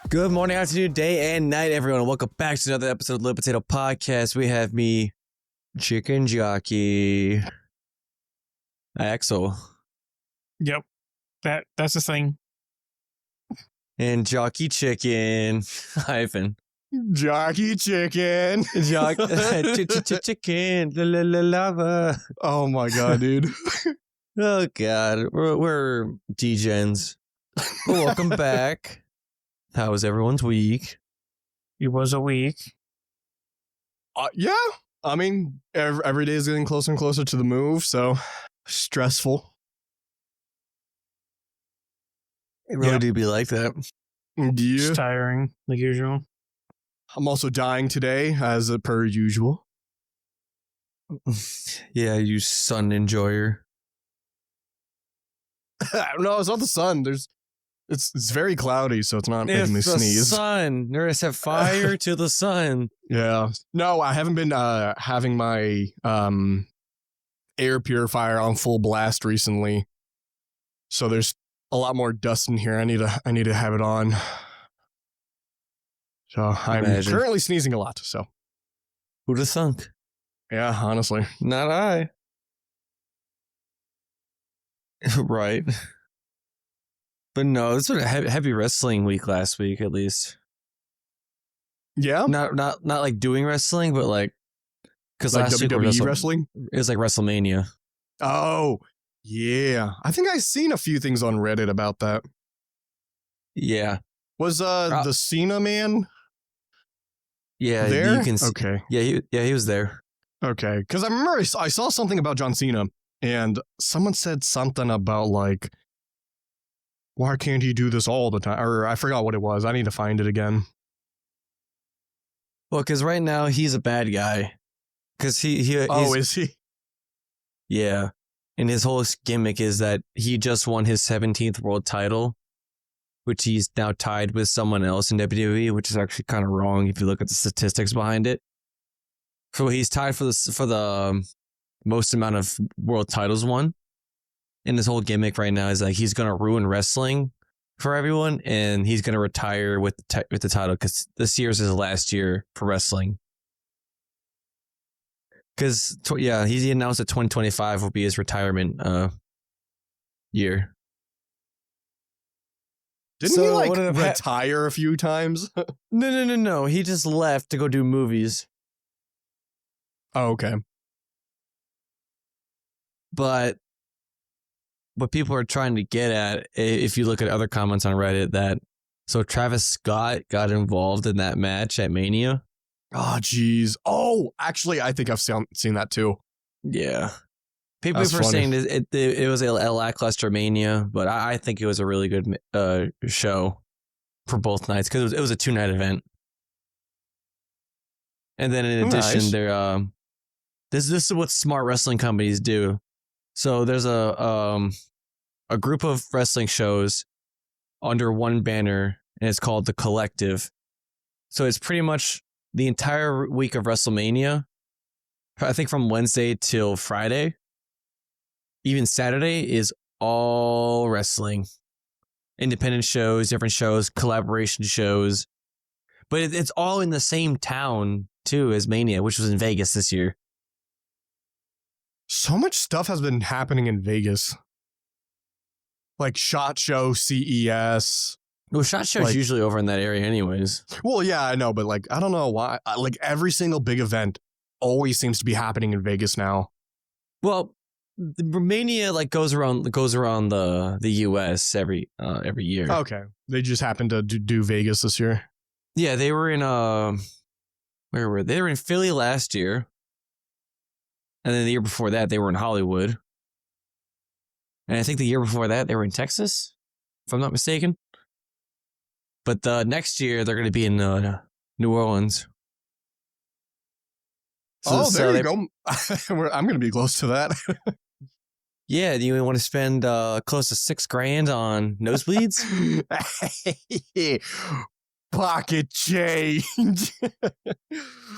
Good morning, afternoon, day, and night, everyone. Welcome back to another episode of Little Potato Podcast. We have me, Chicken Jockey, Axel, Yep, that's the thing. and Jockey Chicken, Ivan. Jockey Chicken. Chicken, lava. Oh my god, dude. Oh god, we're degens. Well, welcome back. How was everyone's week? It was a week. Yeah, I mean, every day is getting closer and closer to the move, so stressful. It really Yep. do be like that. Yeah, It's tiring, like usual. I'm also dying today, as per usual. Yeah, you sun enjoyer. No, it's not the sun. It's very cloudy, so it's not making me It's the sneeze. sun. There is a fire to the sun. Yeah. No, I haven't been having my air purifier on full blast recently. So there's a lot more dust in here. I need to have it on. So I'm Imagine. currently sneezing a lot. So Who'd have thunk? yeah, honestly. Not I. Right. But no, this was a heavy wrestling week last week, at least. Yeah. Not like doing wrestling, but like because Like last week WWE wrestling? it was like WrestleMania. Oh, yeah. I think I've seen a few things on Reddit about that. Yeah, Was the Cena man yeah. there? You can see, Okay. Yeah, he was there. Okay. Because I remember I saw something about John Cena, and someone said something about like, why can't he do this all the time? Or I forgot what it was. I need to find it again. Well, because right now he's a bad guy. Because Oh, is he? yeah, and his whole gimmick is that he just won his 17th world title, which he's now tied with someone else in WWE, which is actually kind of wrong if you look at the statistics behind it. So he's tied for the most amount of world titles won, and his whole gimmick right now is like he's gonna ruin wrestling for everyone, and he's gonna retire with the title because this year's his last year for wrestling. Because he announced that 2025 will be his retirement year. Didn't So he like what ended up retire a few times? No. He just left to go do movies. Oh, okay. But what people are trying to get at, if you look at other comments on Reddit, that so Travis Scott got involved in that match at Mania. Oh, geez. Oh, actually, I think I've seen that too. Yeah. People That's were funny. saying it was a lackluster Mania, but I think it was a really good show for both nights because it was a 2-night event. And then in addition, Nice. there this is what smart wrestling companies do. So there's a group of wrestling shows under one banner, and it's called The Collective. So it's pretty much the entire week of WrestleMania, I think from Wednesday till Friday. Even Saturday is all wrestling. Independent shows, different shows, collaboration shows. But it's all in the same town, too, as Mania, which was in Vegas this year. So much stuff has been happening in Vegas. Like SHOT Show, CES. Well, SHOT Show's Like- usually over in that area anyways. Well, yeah, I know, but like, I don't know why. Like, every single big event always seems to be happening in Vegas now. Well, the Mania like goes around the US every year. Okay. They just happened to do Vegas this year. Yeah, they were in where were they? They were in Philly last year. And then the year before that they were in Hollywood. And I think the year before that they were in Texas, if I'm not mistaken. But the next year they're going to be in New Orleans. There you go. I'm going to be close to that. Yeah, do you want to spend close to $6,000 on nosebleeds? Pocket change.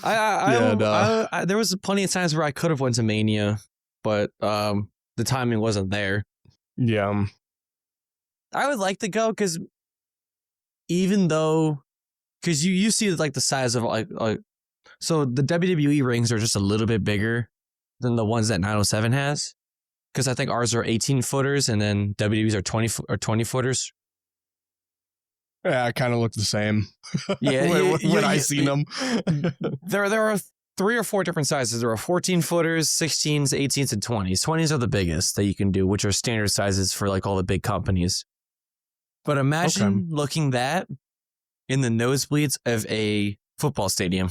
There was plenty of times where I could have went to Mania, but the timing wasn't there. Yeah. I would like to go because even though, because you see like the size of like so the WWE rings are just a little bit bigger than the ones that 907 has, because I think ours are 18 footers and then WWE's are 20 footers. Yeah, I kind of look the same. Yeah, when I seen them. There are 3 or 4 different sizes. There are 14 footers, 16s, 18s, and 20s. 20s are the biggest that you can do, which are standard sizes for like all the big companies. But imagine looking that in the nosebleeds of a football stadium.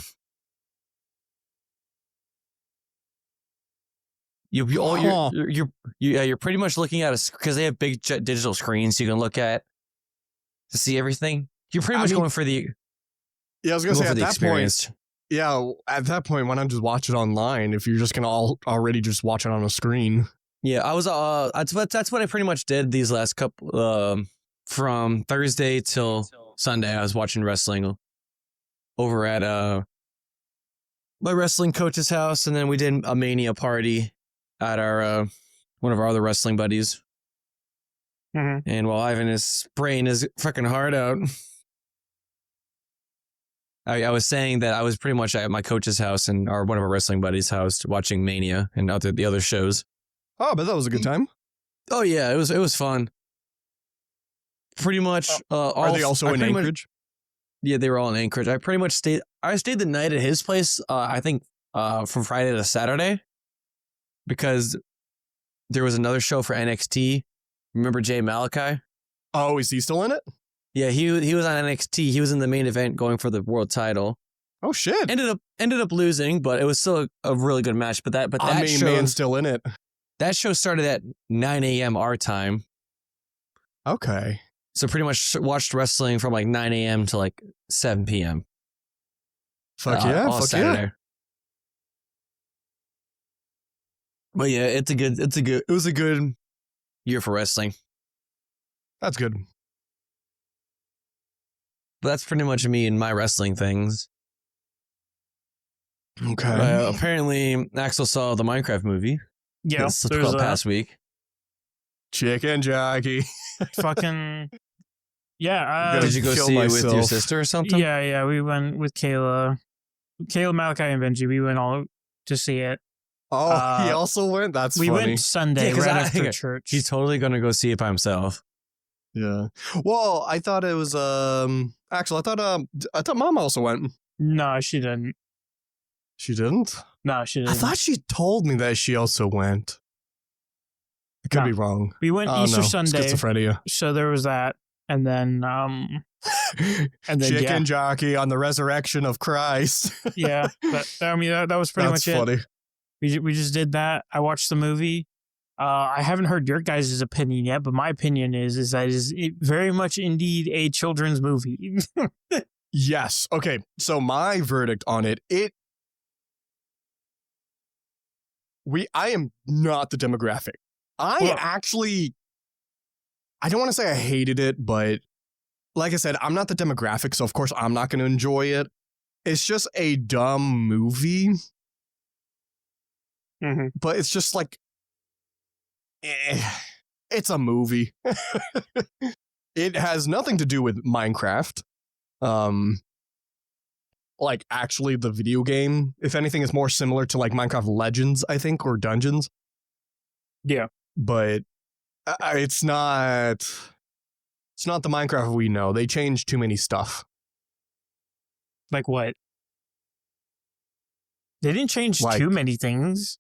You're pretty much looking at because they have big digital screens you can look at to see everything. You're pretty much going for the I was gonna say at that experience. point. Yeah, at that point, why not just watch it online if you're just gonna already just watch it on a screen? Yeah, I was. That's what I pretty much did these last couple. From Thursday till Sunday, I was watching wrestling over at my wrestling coach's house, and then we did a Mania party at our one of our other wrestling buddies. Mm-hmm. And while Ivan is spraying his freaking heart out, I was saying that I was pretty much at my coach's house and one of our wrestling buddies' house watching Mania and the other shows. Oh, but that was a good time. Oh yeah, it was fun. Pretty much. Are they also in Anchorage? Yeah, they were all in Anchorage. I stayed the night at his place. I think from Friday to Saturday, because there was another show for NXT. Remember Jay Malachi? Oh, is he still in it? Yeah, he was on NXT. He was in the main event going for the world title. Oh shit! Ended up losing, but it was still a really good match. But that main man's still in it. That show started at 9 a.m. our time. Okay. So pretty much watched wrestling from like 9 a.m. to like 7 p.m. Fuck yeah! All Fuck Saturday. yeah! But yeah, it was a good year for wrestling. That's good. But that's pretty much me and my wrestling things. Okay. Apparently, Axel saw the Minecraft movie. Yeah, this past week. Chicken Jockey. Fucking yeah. Did you go see it with your sister or something? Yeah. We went with Kayla, Malachi, and Benji. We went all to see it. Oh, he also went. That's we funny. went Sunday right after church. He's totally gonna go see it by himself. Yeah. Well, I thought it was Axel. I thought Mom also went. No, she didn't. She didn't? No, she didn't. I thought she told me that she also went. I could be wrong. We went Easter Sunday. Schizophrenia. So there was that. And then Chicken Jockey on the resurrection of Christ. Yeah. But I mean that was pretty much funny. it. We just did that. I watched the movie. I haven't heard your guys' opinion yet, but my opinion is that it is very much indeed a children's movie. Yes. Okay. So my verdict on it, I am not the demographic. I don't want to say I hated it, but like I said, I'm not the demographic, so of course I'm not going to enjoy it. It's just a dumb movie. Mm-hmm. But it's just like, it's a movie. It has nothing to do with Minecraft. Like actually the video game, if anything, is more similar to like Minecraft Legends, I think, or Dungeons. Yeah. But it's not the Minecraft we know. They changed too many stuff. Like what? They didn't change too many things.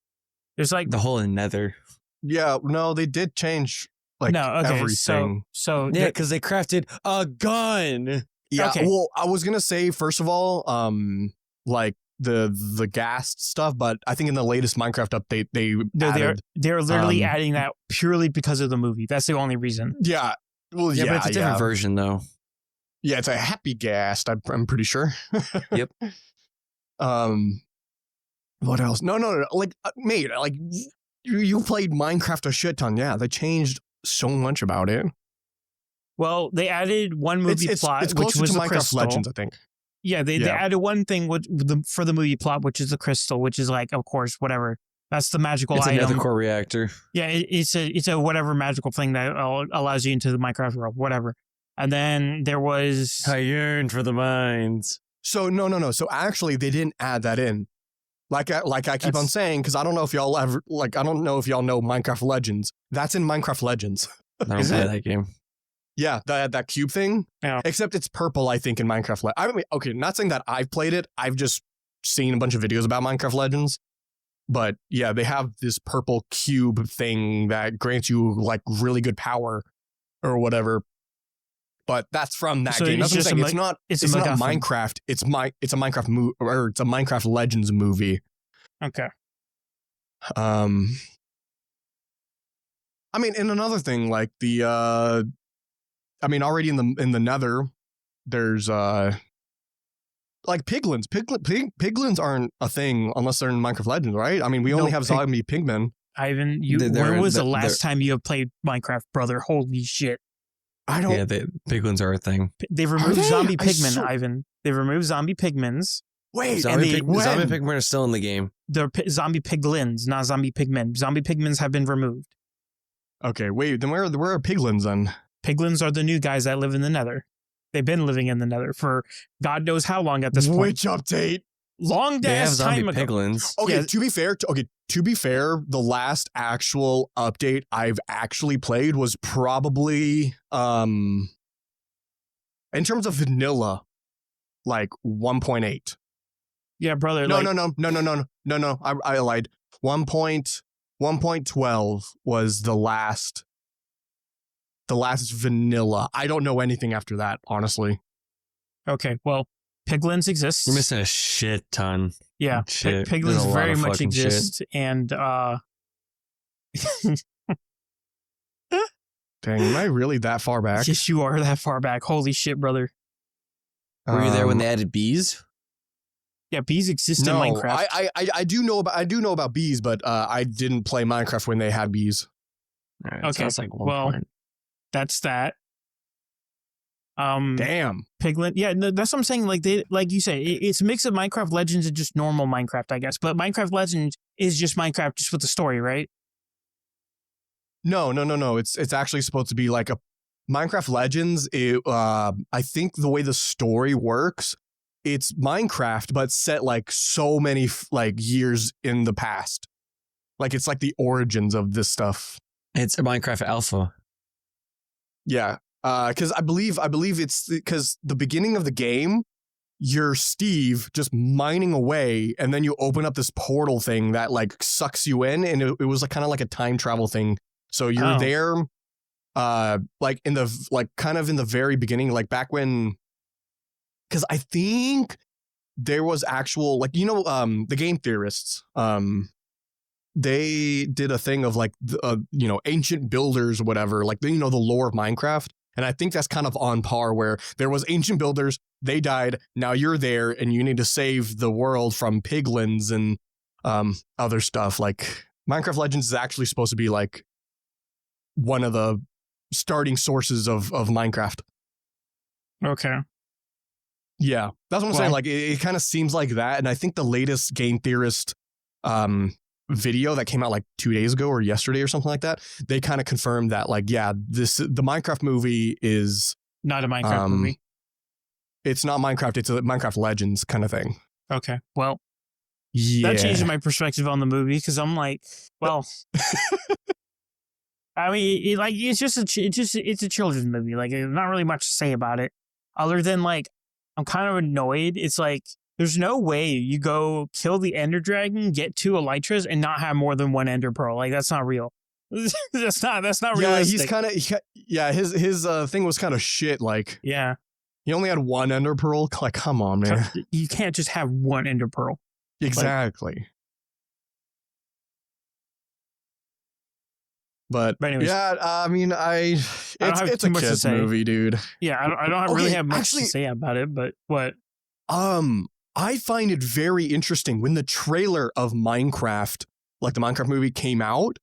There's like the whole Nether. Yeah, no, they did change everything. So yeah, because they crafted a gun. Yeah, well, I was gonna say first of all, like the gas stuff, but I think in the latest Minecraft update they're literally adding that purely because of the movie. That's the only reason. Yeah, well, yeah, but it's a different version though. Yeah, it's a happy gas. I'm pretty sure. Yep. What else? No. Like, mate, like you played Minecraft a shit ton. Yeah, they changed so much about it. Well, they added one movie plot, it's which was to the Minecraft crystal. Legends, I think. Yeah, they added one thing for the movie plot, which is the crystal, which is like, of course, whatever. That's the magical item. It's another core reactor. Yeah, it's a whatever magical thing that allows you into the Minecraft world, whatever. And then there was I yearn for the mines. So no. So actually, they didn't add that in. Like I keep on saying, because I don't know if y'all ever I don't know if y'all know Minecraft Legends. That's in Minecraft Legends. I don't Is play it? that game. Yeah, that cube thing. Yeah. Except it's purple, I think, in Minecraft. I mean, okay, not saying that I've played it. I've just seen a bunch of videos about Minecraft Legends. But yeah, they have this purple cube thing that grants you like really good power or whatever. But that's from that So game. it's That's what I'm just saying. it's It's a not MacGuffin. Minecraft. It's a Minecraft or it's a Minecraft Legends movie. Okay. I mean, and another thing, like I mean, already in the Nether, there's like piglins. Piglins aren't a thing unless they're in Minecraft Legends, right? I mean, we only No, have zombie pigmen. Ivan, They're- when was the they're- last time you have played Minecraft, brother? Holy shit. I don't. Yeah, the piglins are a thing. They've removed they? zombie I pigmen, so- Ivan. They've removed zombie pigmens. Wait, Zombie, when? zombie pigmen are still in the game. They're zombie piglins, not zombie pigmen. Zombie pigmens have been removed. Okay, wait. Then where are piglins then? Piglins are the new guys that live in the Nether. They've been living in the Nether for God knows how long at this point. Which update? Long They have ass zombie time ago. piglins. Okay, Yeah. to be fair, the last actual update I've actually played was probably in terms of vanilla, like 1.8. Yeah, brother. No, like, no. I lied. 1.12 was the last vanilla. I don't know anything after that, honestly. Okay, well, piglins exist. You're missing a shit ton. Yeah, Shit. There's a piglins lot very of much fucking shit. exist, and Dang, am I really that far back? yes, you are that far back. Holy shit, brother. Were you there when they added bees? Yeah, bees exist No, in Minecraft. I do know about bees, but I didn't play Minecraft when they had bees. All right, Okay, so that's like one well, point. That's that. Damn. Piglin. Yeah, no, that's what I'm saying. Like you say, it's a mix of Minecraft Legends and just normal Minecraft, I guess. But Minecraft Legends is just Minecraft, just with the story, right? No. It's actually supposed to be like a Minecraft Legends. I think the way the story works, it's Minecraft, but set like so many like years in the past. Like it's like the origins of this stuff. It's a Minecraft alpha. Yeah. Because I believe it's because the beginning of the game, you're Steve just mining away, and then you open up this portal thing that like sucks you in, and it was like kind of like a time travel thing. So you're there, like in the like kind of in the very beginning, like back when, because I think there was actual like the game theorists they did a thing of like ancient builders or whatever, like the lore of Minecraft. And I think that's kind of on par where there was ancient builders, they died, now you're there and you need to save the world from piglins and other stuff. Like Minecraft Legends is actually supposed to be like one of the starting sources of Minecraft. Okay. Yeah, that's what I'm saying. Well- Like it kind of seems like that. And I think the latest game theorist video that came out like 2 days ago or yesterday or something like that, they kind of confirmed that like, yeah, the Minecraft movie is Not a Minecraft movie. it's not Minecraft, it's a Minecraft Legends kind of thing. Okay. Well, Yeah. that changes my perspective on the movie because I'm like, well, I mean, it's a children's movie. Like, there's not really much to say about it, other than like, I'm kind of annoyed. It's like there's no way you go kill the Ender Dragon, get 2 Elytras, and not have more than 1 Ender Pearl. Like that's not real. that's not Yeah, realistic. he's kind of his thing was kind of shit. Like Yeah, he only had 1 Ender Pearl. Like, come on, man. you can't just have 1 Ender Pearl. Exactly. But anyways, yeah, I mean, don't have it's too a much to kids say. movie, dude. Yeah, I don't really Okay, have much actually- to say about it. But what? I find it very interesting when the trailer of Minecraft, like the Minecraft movie, came out.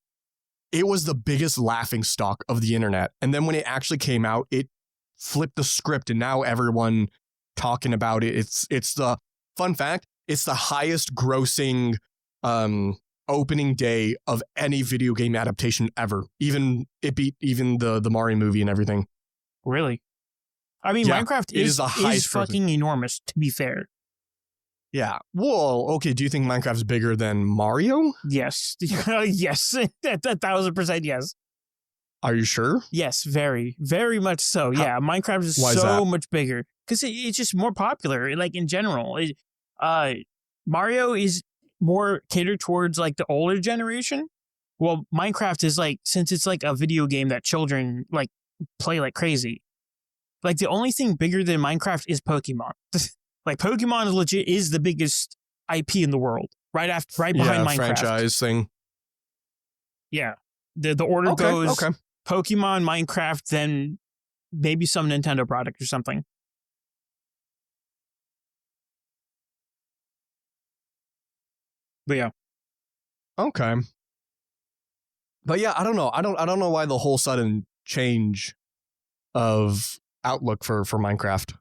It was the biggest laughing stock of the internet, and then when it actually came out, it flipped the script, and now everyone talking about it. It's the fun fact. It's the highest grossing opening day of any video game adaptation ever. Even it beat even the Mario movie and everything. Really? I mean, Yeah, Minecraft it is a heist fucking enormous, to be fair. Yeah. Well, okay. Do you think Minecraft's bigger than Mario? Yes. Yes. 1,000% yes. Are you sure? Yes, very, very much so. Yeah, Minecraft is why is so that? much bigger because it's just more popular. Like in general, Mario is more catered towards like the older generation. Well, Minecraft is like, since it's like a video game that children like play like crazy. Like the only thing bigger than Minecraft is Pokemon. Like Pokemon is the biggest IP in the world, right behind Minecraft. Franchise thing. Yeah, the order Okay. goes Okay. Pokemon, Minecraft, then maybe some Nintendo product or something. But yeah. Okay. But yeah, I don't know. I don't know why the whole sudden change of outlook for Minecraft.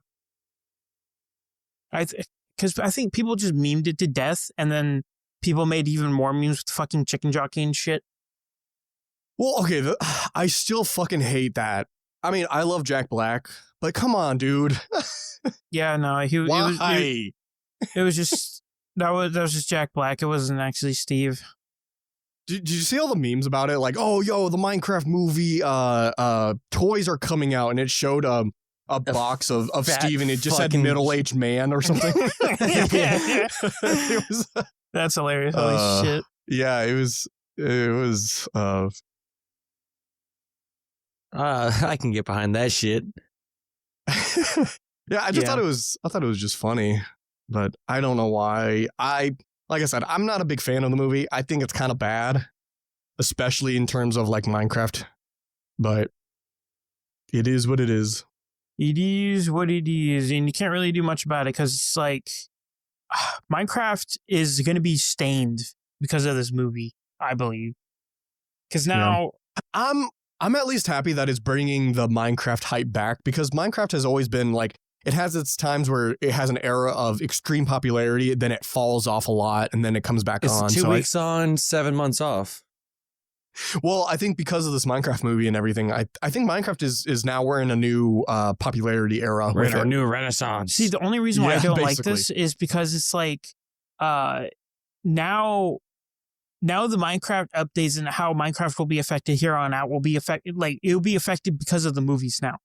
Because I think people just memed it to death, and then people made even more memes with fucking chicken jockey and shit. Well, okay, I still fucking hate that. I mean, I love Jack Black, but come on, dude. Yeah, no, Why? it was just that was just Jack Black. It wasn't actually Steve. Did you see all the memes about it? Like, oh, yo, the Minecraft movie, toys are coming out, and it showed a box of Steve, and it just said middle-aged man or something. Yeah. It was, that's hilarious. Holy shit. Yeah, it was. I can get behind that shit. Yeah, I thought it was just funny, but I don't know why. Like I said, I'm not a big fan of the movie. I think it's kind of bad, especially in terms of like Minecraft, but it is what it is. It is what it is, and you can't really do much about it because it's like Minecraft is going to be stained because of this movie, I believe. Because now I'm at least happy that it's bringing the Minecraft hype back, because Minecraft has always been like, it has its times where it has an era of extreme popularity, then it falls off a lot, and then it comes back on. It's 2 weeks on, 7 months off. Well, I think because of this Minecraft movie and everything, I think Minecraft is now we're in a new popularity era. We're in our new renaissance. See, the only reason why I don't like this is because it's like now the Minecraft updates and how Minecraft will be affected here on out will be affected. Like it'll be affected because of the movies now.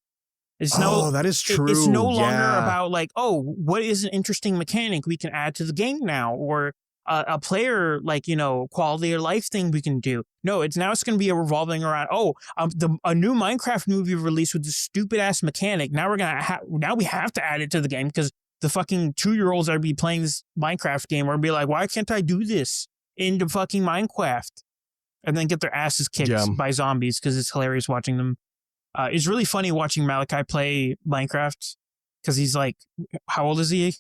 That is true. It's no longer about like, oh, what is an interesting mechanic we can add to the game now, or a player like, quality of life thing we can do. No, it's going to be revolving around, a new Minecraft movie released with this stupid ass mechanic. Now now we have to add it to the game because the fucking 2-year-olds are be playing this Minecraft game or be like, why can't I do this into fucking Minecraft? And then get their asses kicked by zombies because it's hilarious watching them. It's really funny watching Malachi play Minecraft because he's like, how old is he?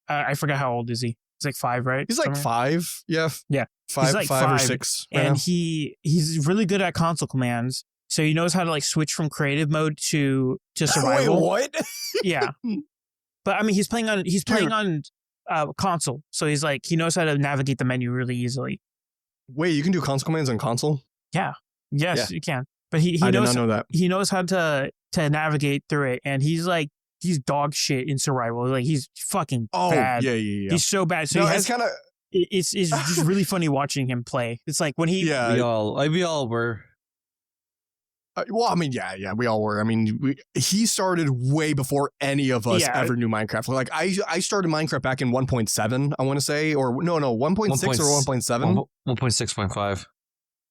I forgot how old is he. He's like 5, right? He's like 5. Yeah. Yeah. 5, he's like 5 or 6. And right he's really good at console commands. So he knows how to like switch from creative mode to survival. Wait, what? Yeah. But I mean, he's playing on console. So he's like, he knows how to navigate the menu really easily. Wait, you can do console commands on console? Yeah. Yes, you can. But he I knows, did not know that. He knows how to navigate through it. And he's dog shit in survival. Like he's fucking bad. Yeah. He's so bad. So it's kind of... It's just really funny watching him play. It's like when he... Yeah. We all were. Well, I mean, yeah, we all were. I mean, he started way before any of us ever knew Minecraft. Like, I started Minecraft back in 1.7, I want to say, or no, 1.6 or 1.7. 1.6.5.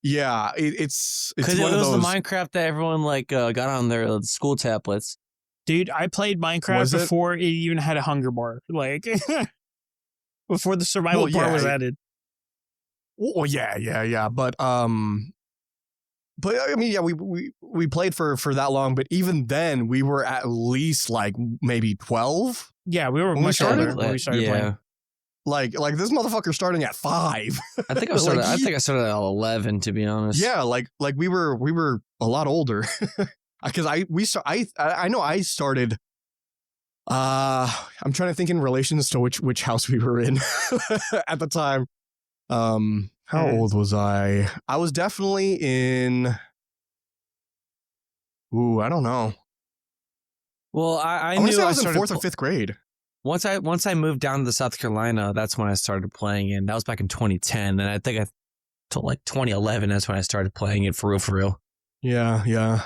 Yeah, it's because one it was of those... the Minecraft that everyone got on their school tablets. Dude, I played Minecraft before it even had a hunger bar. Like, before the survival part was added. Well, yeah. But I mean, yeah, we played for that long, but even then, we were at least like maybe 12. Yeah, we were much older when we started playing. Like this motherfucker starting at 5. I think I started. I think I started at 11, to be honest. Yeah, like we were a lot older. Because I know I started. I'm trying to think in relations to which house we were in at the time. How old was I? I was definitely in. Ooh, I don't know. Well, I I want knew to say I I was in started 4th or 5th grade. once I moved down to South Carolina. That's when I started playing it. And that was back in 2010, and I think till like 2011. That's when I started playing it for real, for real. Yeah.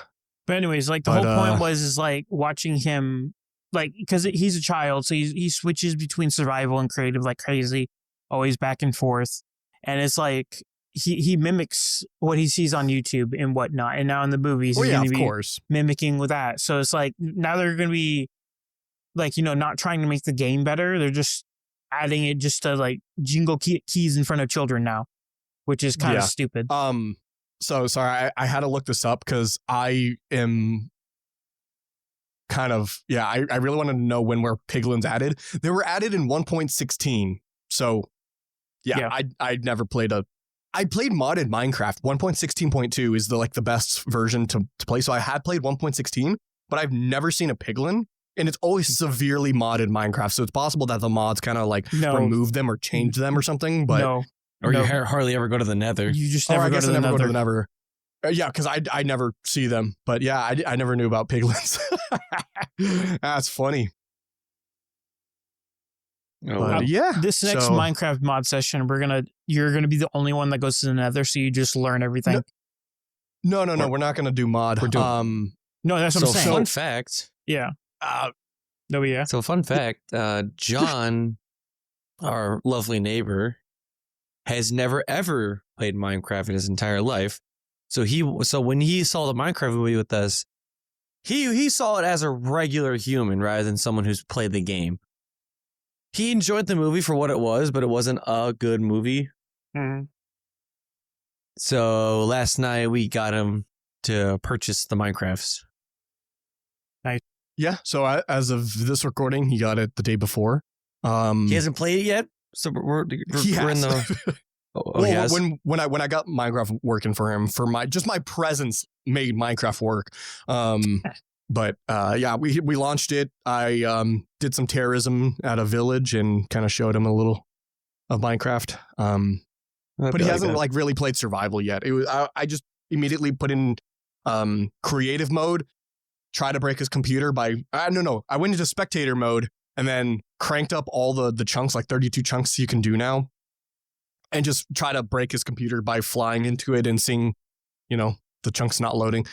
But anyways, like the But, whole point was like watching him, like because he's a child, so he switches between survival and creative like crazy, always back and forth, and it's like he mimics what he sees on YouTube and whatnot, and now in the movies Oh he's yeah, going of to be course. mimicking with that. So it's like now they're going to be like not trying to make the game better, they're just adding it just to like jingle keys in front of children now, which is kind of Yeah. stupid. So sorry, I had to look this up because I am kind of I really wanted to know when were piglins added. They were added in 1.16. So Yeah. I'd never played I played modded Minecraft. 1.16.2 is the best version to play. So I had played 1.16, but I've never seen a piglin. And it's always severely modded Minecraft. So it's possible that the mods kind of like No. remove them or change them or something. But No, Or No. you hardly ever go to the Nether. you just I never go guess to I the never go to nether. the Nether. Yeah, because I never see them. But yeah, I never knew about piglins. That's funny. Oh, But well. yeah, This next so- Minecraft mod session, you're gonna be the only one that goes to the nether, so you just learn everything. No, we're not gonna do mod. We're doing- No, that's what So I'm saying. fun fact. Yeah. Uh, No, yeah. So fun fact. John, our lovely neighbor, has never ever played Minecraft in his entire life. So when he saw the Minecraft movie with us, he saw it as a regular human rather than someone who's played the game. He enjoyed the movie for what it was, but it wasn't a good movie. Mhm. So last night we got him to purchase the Minecrafts. yeah. So as of this recording, he got it the day before. He hasn't played it yet, so we're He in has. the. Well, he has? when I got Minecraft working for him, for my presence made Minecraft work. But yeah, we launched it. I did some terrorism at a village and kind of showed him a little of Minecraft. But he hasn't like really played survival yet. It was I just immediately put in creative mode, try to break his computer by no. I went into spectator mode and then cranked up all the chunks, like 32 chunks you can do now. And just try to break his computer by flying into it and seeing, the chunks not loading.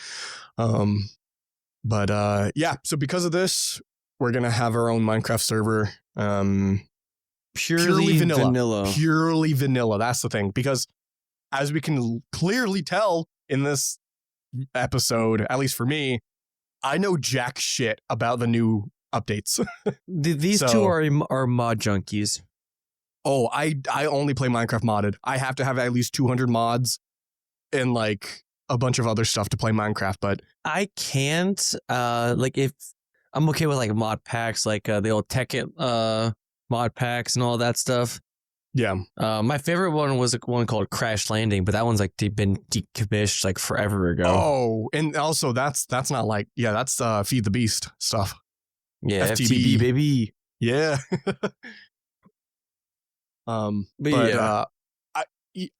But yeah, so because of this, we're going to have our own Minecraft server. Purely vanilla. Purely vanilla. That's the thing. Because as we can clearly tell in this episode, at least for me, I know jack shit about the new updates. These two are mod junkies. Oh, I only play Minecraft modded. I have to have at least 200 mods and like a bunch of other stuff to play Minecraft, but I can't. Like if I'm okay with like mod packs, like the old Tekkit mod packs and all that stuff. yeah. My favorite one was one called Crash Landing, but that one's like been decommissioned like forever ago. Oh, and also that's not like, that's Feed the Beast stuff. Yeah, FTB. FTB baby. Yeah. But yeah.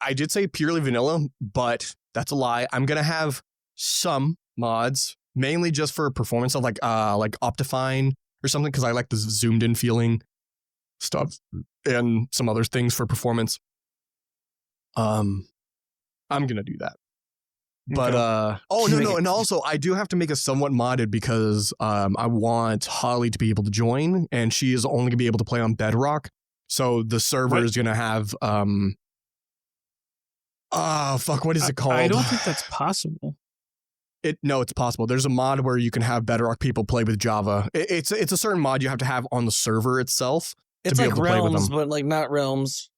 I did say purely vanilla, but that's a lie. I'm gonna have some mods, mainly just for performance of like Optifine or something, because I like the zoomed in feeling stuff and some other things for performance. I'm gonna do that. But no, and also I do have to make it somewhat modded because I want Holly to be able to join, and she is only gonna be able to play on Bedrock. So the server is gonna have what is it called? I don't think that's possible. No, it's possible. There's a mod where you can have Bedrock people play with Java. It's a certain mod you have to have on the server itself. It's to be like able to play with Realms, them. but like not Realms.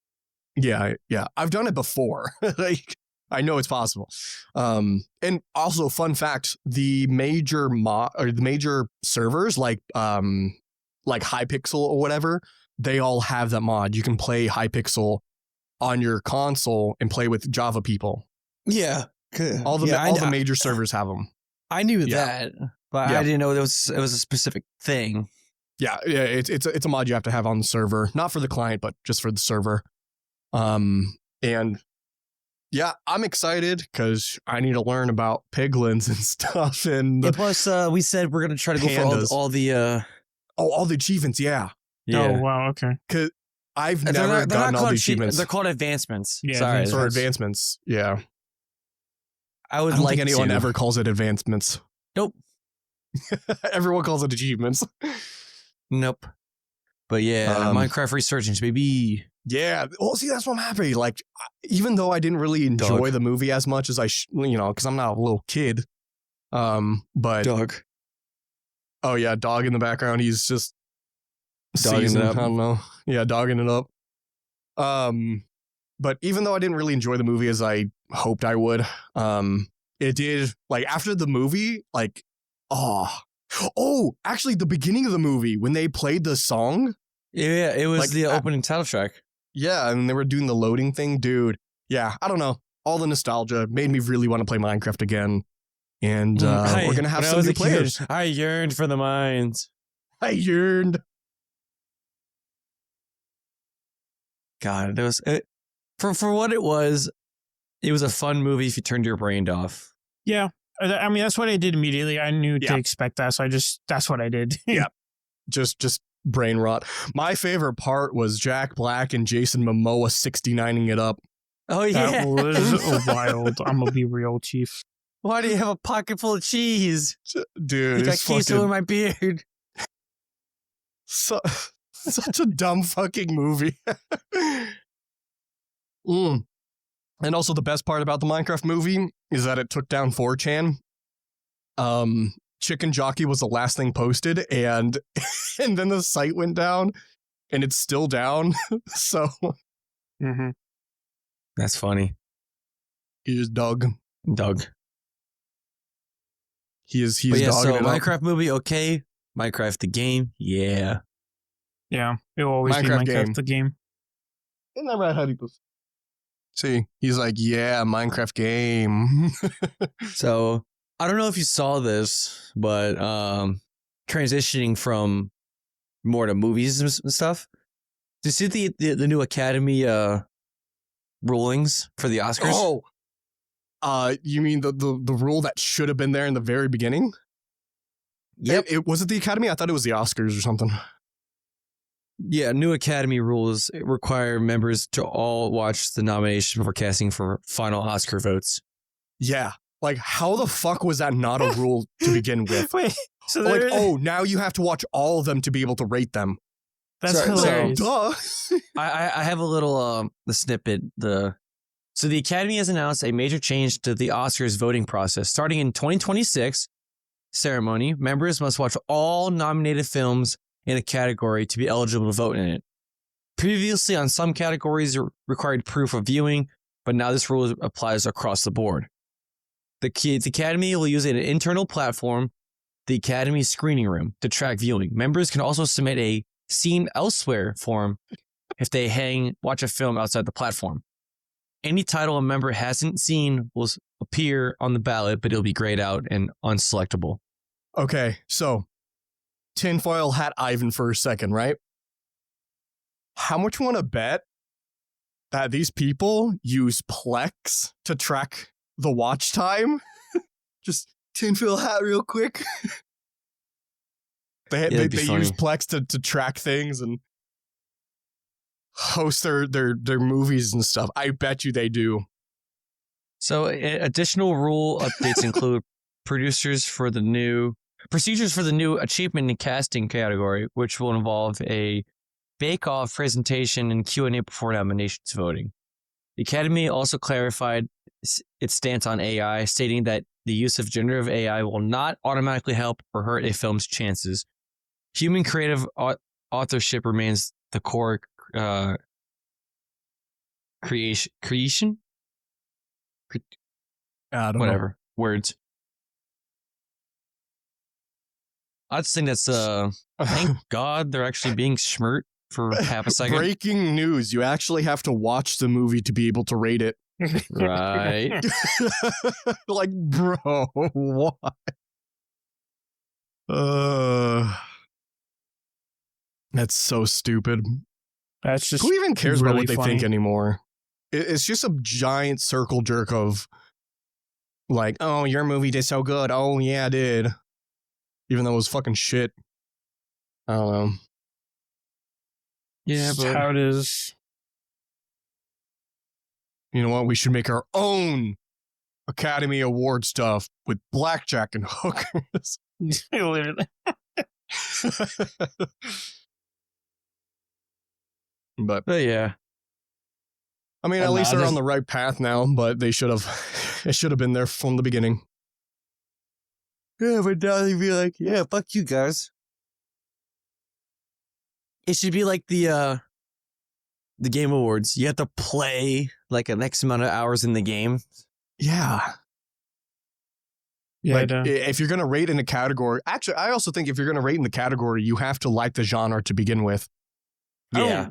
Yeah. I've done it before. Like I know it's possible. And also, fun fact: the major servers like Hypixel or whatever, they all have that mod. You can play Hypixel on your console and play with Java people. Yeah, All the major servers have them. I knew that, but Yeah. I didn't know it was a specific thing. Yeah, it's a mod you have to have on the server, not for the client, but just for the server. And yeah, I'm excited because I need to learn about piglins and stuff. And And plus, we said we're gonna try to go for Pandas. all the all the achievements. Yeah, Oh wow, okay. because I've They're never not gotten all called the achievements. They're called advancements. Yeah, Sorry, advancements. Or advancements. Yeah, I would I don't like think anyone to. ever calls it advancements. Nope. Everyone calls it achievements. Nope. But yeah, Minecraft Resurgence, baby. Yeah. Well, see, that's what I'm happy. Like, even though I didn't really enjoy Dog. the movie as much as I, because I'm not a little kid. But Dog. oh yeah, dog in the background. He's just Dogging it seasoned, up. I don't know. Yeah, dogging it up. But even though I didn't really enjoy the movie as I hoped I would, it did, like, after the movie, like, actually, the beginning of the movie when they played the song. Yeah, it was Like, the opening title track. Yeah, and they were doing the loading thing, dude. Yeah, I don't know. All the nostalgia made me really want to play Minecraft again. And we're gonna have some new players. I yearned for the mines. I yearned. God, it was for what it was. It was a fun movie if you turned your brain off. Yeah, I mean that's what I did immediately. I knew Yeah. to expect that, so that's what I did. Yeah. Just brain rot. My favorite part was Jack Black and Jason Momoa 69ing it up. Oh yeah, That was wild. I'm gonna be real, Chief. Why do you have a pocket full of cheese? Dude, You got it's queso fucking in my beard. such a dumb fucking movie. And also the best part about the Minecraft movie is that it took down 4chan. Chicken Jockey was the last thing posted, and then the site went down, and it's still down. So Mm-hmm. That's funny. here's Doug. Doug. He's But yeah, dogging so it up. Minecraft movie, okay. Minecraft the game, yeah. Yeah, it will always Minecraft be Minecraft game. the game. Isn't that right, Honeypoos? See, he's like, yeah, Minecraft game. So I don't know if you saw this, but transitioning from more to movies and stuff. Did you see the new Academy rulings for the Oscars? You mean the rule that should have been there in the very beginning? Yep. It was it the Academy? I thought it was the Oscars or something. Yeah, new Academy rules require members to all watch the nomination before casting for final Oscar votes. Yeah. Like, how the fuck was that not a rule to begin with? Wait, so Like, there, now you have to watch all of them to be able to rate them. that's sorry, hilarious. Duh. I have a little the snippet. So the Academy has announced a major change to the Oscars voting process. Starting in 2026 ceremony, members must watch all nominated films in a category to be eligible to vote in it. Previously, on some categories, it required proof of viewing, but now this rule applies across the board. The Academy will use an internal platform, the Academy Screening Room, to track viewing. Members can also submit a Seen Elsewhere form if they watch a film outside the platform. Any title a member hasn't seen will appear on the ballot, but it'll be grayed out and unselectable. Okay, so tinfoil hat Ivan for a second, right? How much you want to bet that these people use Plex to track the watch time? Just tinfoil hat real quick. They it'd be use funny. Plex to track things and host their movies and stuff. I bet you they do. So additional rule updates include procedures for the new achievement and casting category, which will involve a bake-off presentation and Q&A before nominations voting. The Academy also clarified its stance on AI, stating that the use of generative AI will not automatically help or hurt a film's chances. Human creative authorship remains the core creation? I don't Whatever. Words. I just think that's know. thank God they're actually being schmert for half a second. Breaking news. You actually have to watch the movie to be able to rate it. Right. Like, bro, why? That's so stupid. That's just Who even cares about really what they funny. think anymore? it's just a giant circle jerk of like, oh, your movie did so good. Oh yeah, it did. Even though it was fucking shit. I don't know. Yeah, That's but how it is. You know what? We should make our own Academy Award stuff with blackjack and hookers. Literally. But yeah. I mean, at least they're on the right path now, but they should have it should have been there from the beginning. Yeah, but now they'd be like, yeah, fuck you guys. It should be like the Game Awards. You have to play like an X amount of hours in the game. Yeah. Yeah, like, if you're going to rate in a category, actually, I also think if you're going to rate in the category, you have to like the genre to begin with. Yeah.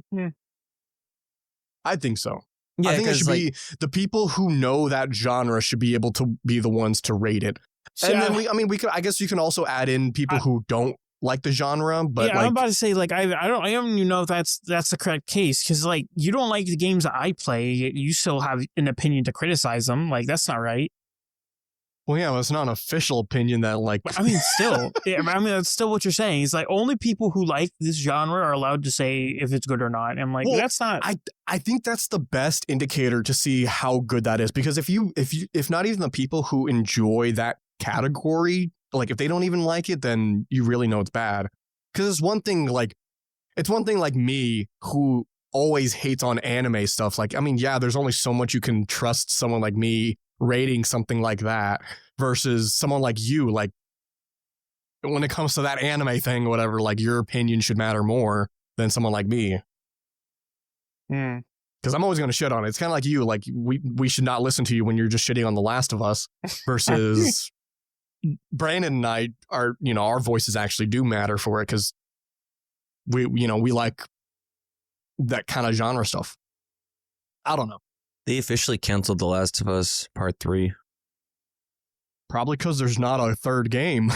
I think so. Yeah, I think it should be the people who know that genre should be able to be the ones to rate it. And then we could, I guess you can also add in people who don't like the genre, but yeah, I'm about to say like I don't even know if that's the correct case, because like you don't like the games that I play, you still have an opinion to criticize them. Like that's not right. Well, yeah, well, it's not an official opinion that like. I mean, still, that's still what you're saying. It's like only people who like this genre are allowed to say if it's good or not. And I'm like, that's not. I think that's the best indicator to see how good that is, because if not even the people who enjoy that category, like if they don't even like it, then you really know it's bad. Because it's one thing like me who always hates on anime stuff. Like, I mean, yeah, there's only so much you can trust someone like me rating something like that versus someone like you. Like when it comes to that anime thing or whatever, like your opinion should matter more than someone like me. Because I'm always going to shit on it. It's kind of like you. Like we should not listen to you when you're just shitting on The Last of Us versus Brandon and I are, our voices actually do matter for it because we like that kind of genre stuff. I don't know. They officially canceled The Last of Us Part 3. Probably because there's not a third game.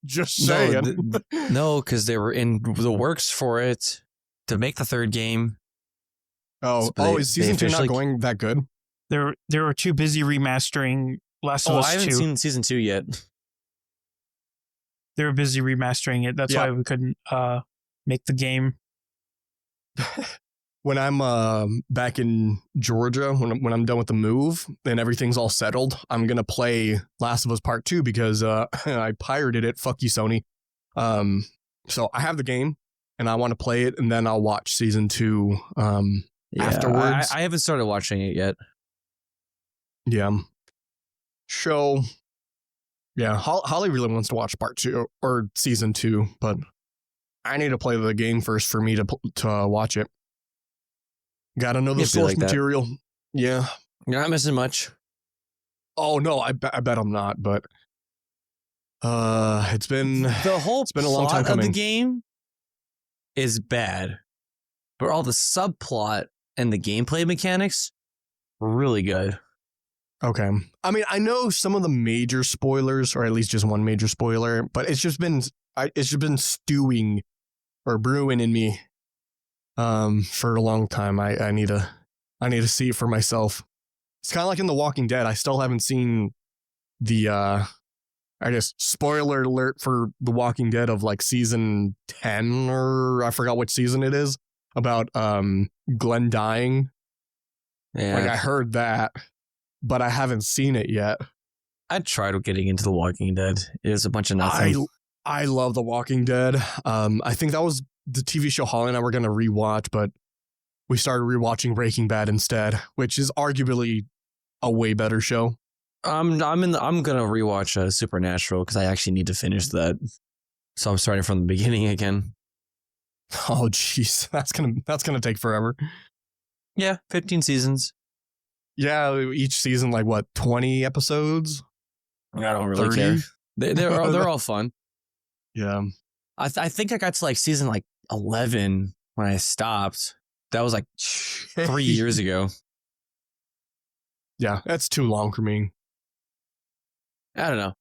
Just saying. No, because they were in the works for it to make the third game. Is season 2 not going that good? They were too busy remastering Last of Us 2. I haven't seen season 2 yet. They were busy remastering it. That's why we couldn't make the game. When I'm back in Georgia, when I'm done with the move and everything's all settled, I'm gonna play Last of Us Part 2 because I pirated it. Fuck you, Sony. So I have the game and I want to play it, and then I'll watch season 2 afterwards. I haven't started watching it yet. Yeah. So, yeah, Holly really wants to watch Part 2 or season 2, but I need to play the game first for me to watch it. Gotta know the source material. Yeah. You're not missing much. Oh, no, I bet I'm not, but it's been a long time coming. Of the game is bad, but all the subplot and the gameplay mechanics were really good. Okay. I mean, I know some of the major spoilers, or at least just one major spoiler, but it's just been stewing or brewing in me for a long time. I need to see it for myself. It's kind of like in The Walking Dead. I still haven't seen the I guess spoiler alert for The Walking Dead of like season 10, or I forgot which season it is, about Glenn dying. Yeah. Like I heard that, but I haven't seen it yet. I tried getting into The Walking Dead. It was a bunch of nothing. I love The Walking Dead. I think that was the TV show Holly and I were going to rewatch, but we started rewatching Breaking Bad instead, which is arguably a way better show. I'm gonna rewatch Supernatural because I actually need to finish that. So I'm starting from the beginning again. Oh jeez, that's gonna take forever. Yeah, 15 seasons. Yeah, each season like what, 20 episodes? I don't really 30? care. They're all fun. Yeah, I think I got to like season like 11 when I stopped. That was like 3 years ago. Yeah, that's too long for me. I don't know.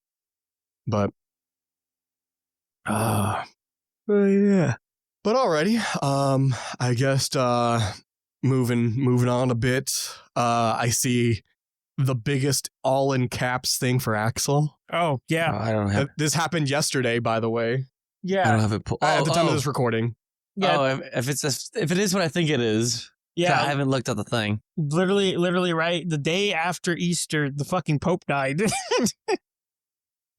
But yeah. But alrighty. I guess moving on a bit. I see the biggest all in caps thing for Axel. Oh yeah, I don't have. This happened yesterday, by the way. I yeah, don't have it. At the time of this recording. yeah, Oh, if it is what I think it is. yeah. I haven't looked at the thing. Literally, right? The day after Easter, the fucking Pope died.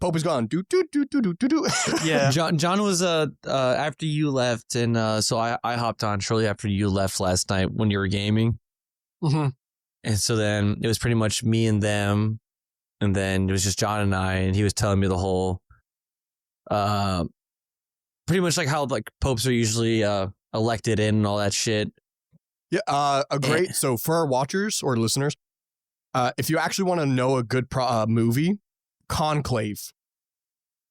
Pope is gone. Do do do do do do do. Yeah. John was after you left, and so I hopped on shortly after you left last night when you were gaming, Mm-hmm. and so then it was pretty much me and them, and then it was just John and I, and he was telling me the whole, pretty much like how like popes are usually elected in and all that shit. Yeah, a great. So for our watchers or listeners, if you actually want to know a good movie, Conclave.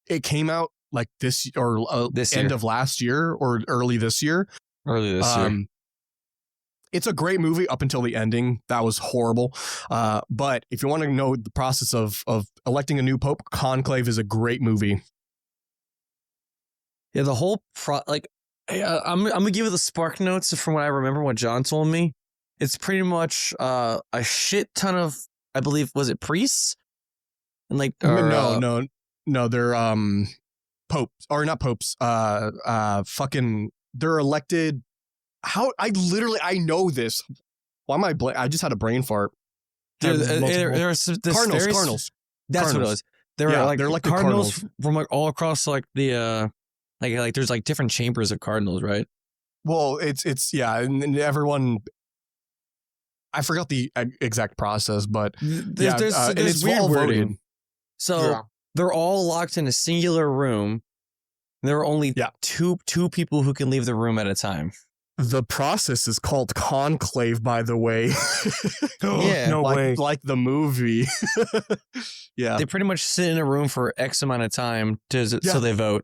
It came out like this This end year. of last year or early this year. Earlier this year. It's a great movie up until the ending. That was horrible. But if you want to know the process of electing a new pope, Conclave is a great movie. Yeah, the whole I'm gonna give you the spark notes from what I remember what John told me. It's pretty much a shit ton of, I believe, was it priests? And like No, they're popes or not popes. Fucking they're elected. How I know this. Why am I just had a brain fart. Cardinals. Cardinals. That's what it was. They're elected cardinals from like all across like the like there's like different chambers of cardinals, right? Well, it's yeah, and everyone. I forgot the exact process, but There's it's weird all wording. voted. So they're all locked in a singular room. There are only two people who can leave the room at a time. The process is called conclave, by the way. Yeah, no way. Like the movie. Yeah. They pretty much sit in a room for X amount of time so they vote.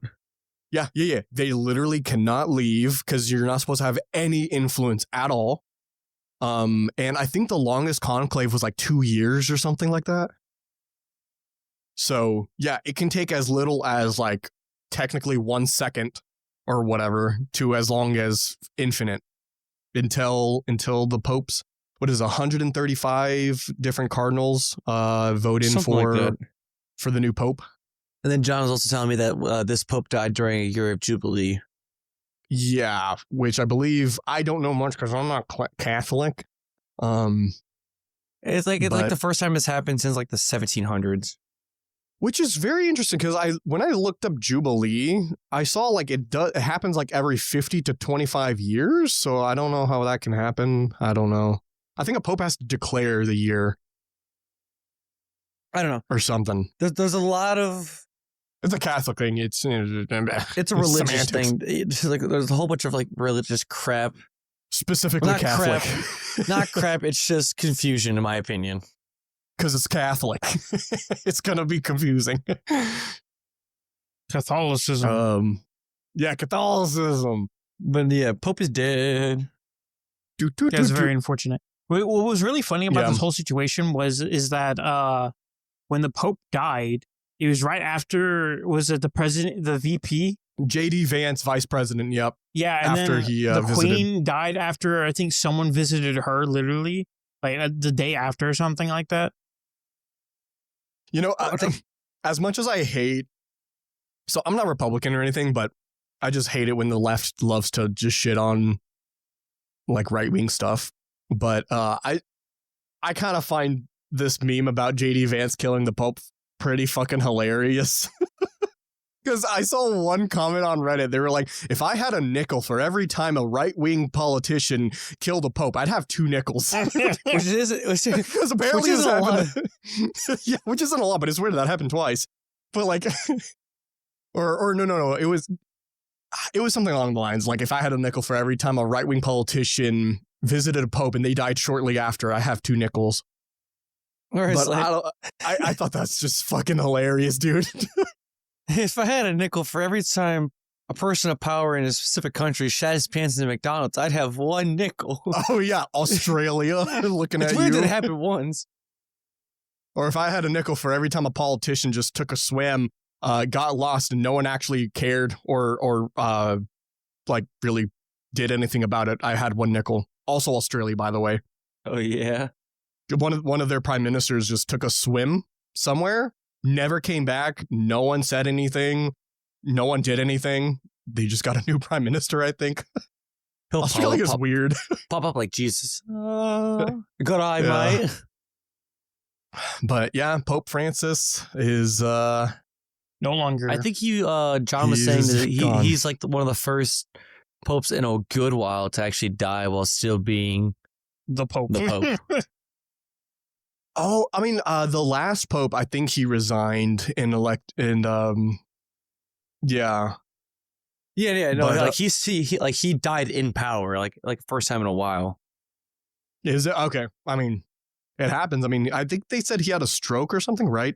Yeah. They literally cannot leave because you're not supposed to have any influence at all. And I think the longest conclave was like 2 years or something like that. So yeah, it can take as little as like technically 1 second or whatever to as long as infinite until the popes. What is 135 different cardinals vote in for the new pope. And then John was also telling me that this pope died during a year of Jubilee. Yeah, which I believe, I don't know much because I'm not Catholic. It's like the first time it's happened since like the 1700s. Which is very interesting because when I looked up Jubilee, I saw like it happens like every 50 to 25 years. So I don't know how that can happen. I don't know. I think a pope has to declare the year. I don't know. Or something. There's a lot of... It's a Catholic thing. It's a religious thing. It's like there's a whole bunch of like religious crap. Specifically not Catholic. Crap, not crap. It's just confusion, in my opinion. Because it's Catholic. It's going to be confusing. Catholicism. Yeah, Catholicism. But yeah, Pope is dead. That's very unfortunate. What was really funny about this whole situation is that when the Pope died, it was right after, was it the president, the VP? J.D. Vance, vice president, yep. Yeah, and after then he the visited. Queen died after, I think someone visited her literally, like the day after or something like that. You know, as much as I hate, so I'm not Republican or anything, but I just hate it when the left loves to just shit on like right-wing stuff. But I kind of find this meme about J.D. Vance killing the Pope pretty fucking hilarious. Because I saw one comment on Reddit. They were like, if I had a nickel for every time a right-wing politician killed a pope, I'd have 2 nickels. Because apparently this happened. Yeah, which isn't a lot, but it's weird that happened twice. But like, or no. It was something along the lines. Like if I had a nickel for every time a right-wing politician visited a pope and they died shortly after, I have 2 nickels. But I thought that's just fucking hilarious, dude. If I had a nickel for every time a person of power in a specific country shat his pants in a McDonald's, I'd have 1 nickel. Oh yeah, Australia looking at you. It's weird that it happened once. Or if I had a nickel for every time a politician just took a swim, got lost, and no one actually cared or like really did anything about it, I had 1 nickel. also Australia, by the way. Oh yeah. One of their prime ministers just took a swim somewhere, never came back. No one said anything. No one did anything. They just got a new prime minister, I think. He'll Australia is weird. pop up like Jesus. Good eye, Yeah. mate. But yeah, Pope Francis is No longer. I think John was saying that he's like one of the first popes in a good while to actually die while still being the Pope. the Pope. Oh, I mean, the last Pope, I think he resigned yeah. Yeah, no, But, like he died in power, like first time in a while. Is it? Okay. I mean, it happens. I mean, I think they said he had a stroke or something, right?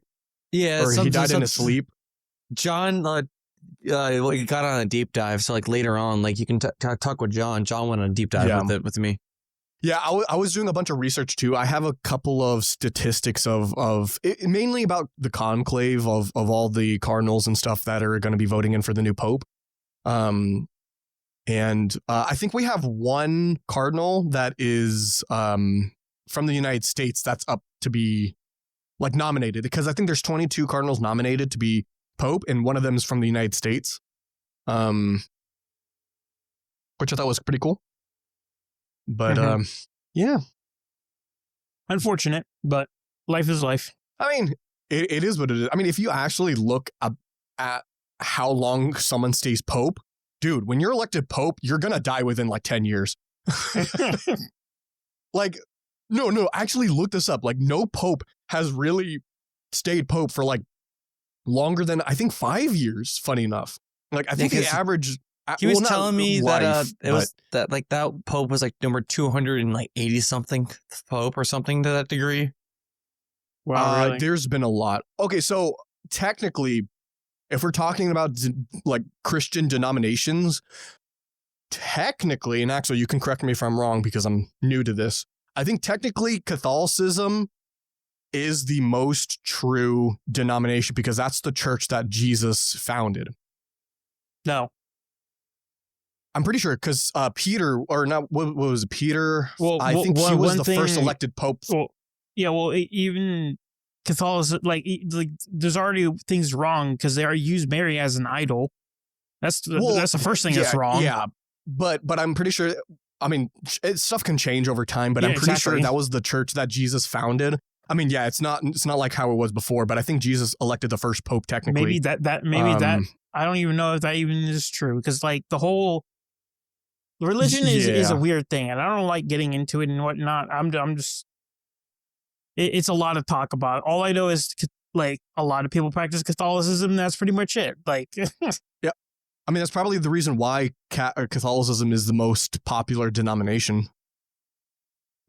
Yeah, Or he died in his sleep. John he got on a deep dive, so like later on, like you can talk with John. John went on a deep dive with me. Yeah, I was doing a bunch of research too. I have a couple of statistics of it, mainly about the conclave of all the cardinals and stuff that are going to be voting in for the new pope. And I think we have one cardinal that is from the United States that's up to be like nominated, because I think there's 22 cardinals nominated to be pope, and one of them is from the United States, which I thought was pretty cool. But yeah, unfortunate, but life is life. I mean, it is what it is. I mean, if you actually look at how long someone stays pope, dude, when you're elected pope, you're gonna die within like 10 years. Like, no, actually look this up. Like, no pope has really stayed pope for like longer than, I think, 5 years. Funny enough, like I think the average. He was telling me that was that like that pope was like number 280 something pope or something to that degree. Wow, really? There's been a lot. Okay, so technically, if we're talking about like Christian denominations, technically, and actually you can correct me if I'm wrong because I'm new to this, I think technically Catholicism is the most true denomination because that's the church that Jesus founded. No. I'm pretty sure because Peter, or not, what was it, Peter? Well, I think he was the first elected pope. Well, yeah, well, even Catholicism, like there's already things wrong because they use Mary as an idol. That's the first thing that's wrong. Yeah, but I'm pretty sure. I mean, stuff can change over time, but I'm pretty sure that was the church that Jesus founded. I mean, yeah, it's not like how it was before, but I think Jesus elected the first pope technically. Maybe that I don't even know if that even is true because like the whole religion is a weird thing, and I don't like getting into it and whatnot. I'm just it's a lot of talk about it. All I know is like a lot of people practice Catholicism. That's pretty much it. Like, yeah, I mean that's probably the reason why Catholicism is the most popular denomination.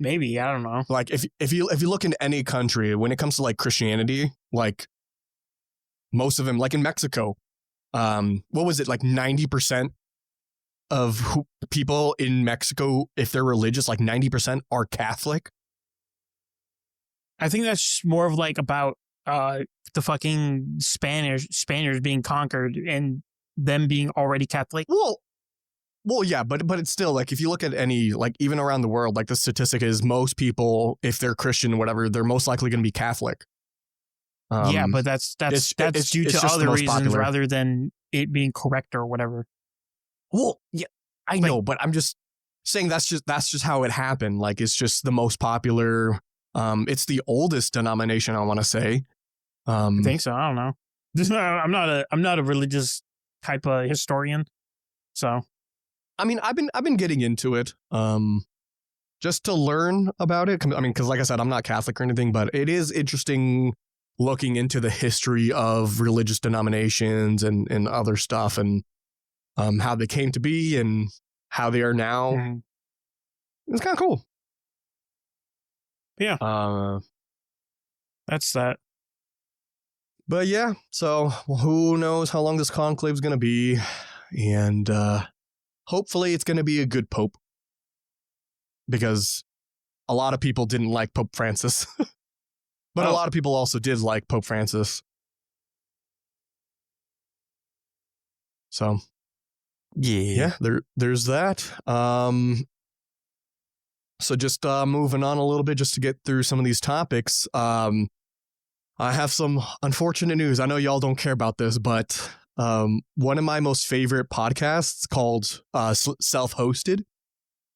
Maybe, I don't know. Like if you look in any country when it comes to like Christianity, like most of them, like in Mexico, what was it, like 90% of people in Mexico, if they're religious, like 90% are Catholic. I think that's more of like about the fucking Spaniards being conquered and them being already Catholic. Well, yeah, but it's still like if you look at any, like even around the world, like the statistic is most people, if they're Christian, whatever, they're most likely going to be Catholic. Yeah, but that's due to other reasons popular. Rather than it being correct or whatever. Well, yeah, I know, but I'm just saying that's just how it happened. Like it's just the most popular. It's the oldest denomination, I want to say. I think so. I don't know. I'm not a religious type of historian, so. I mean, I've been getting into it, just to learn about it. I mean, because like I said, I'm not Catholic or anything, but it is interesting looking into the history of religious denominations and other stuff and how they came to be and how they are now. Mm-hmm. It's kind of cool. Yeah. That's that. But yeah, so who knows how long this conclave is going to be, and hopefully it's going to be a good pope, because a lot of people didn't like Pope Francis, but a lot of people also did like Pope Francis. So yeah, there's that. So just moving on a little bit just to get through some of these topics. I have some unfortunate news. I know y'all don't care about this, but one of my most favorite podcasts called Self-Hosted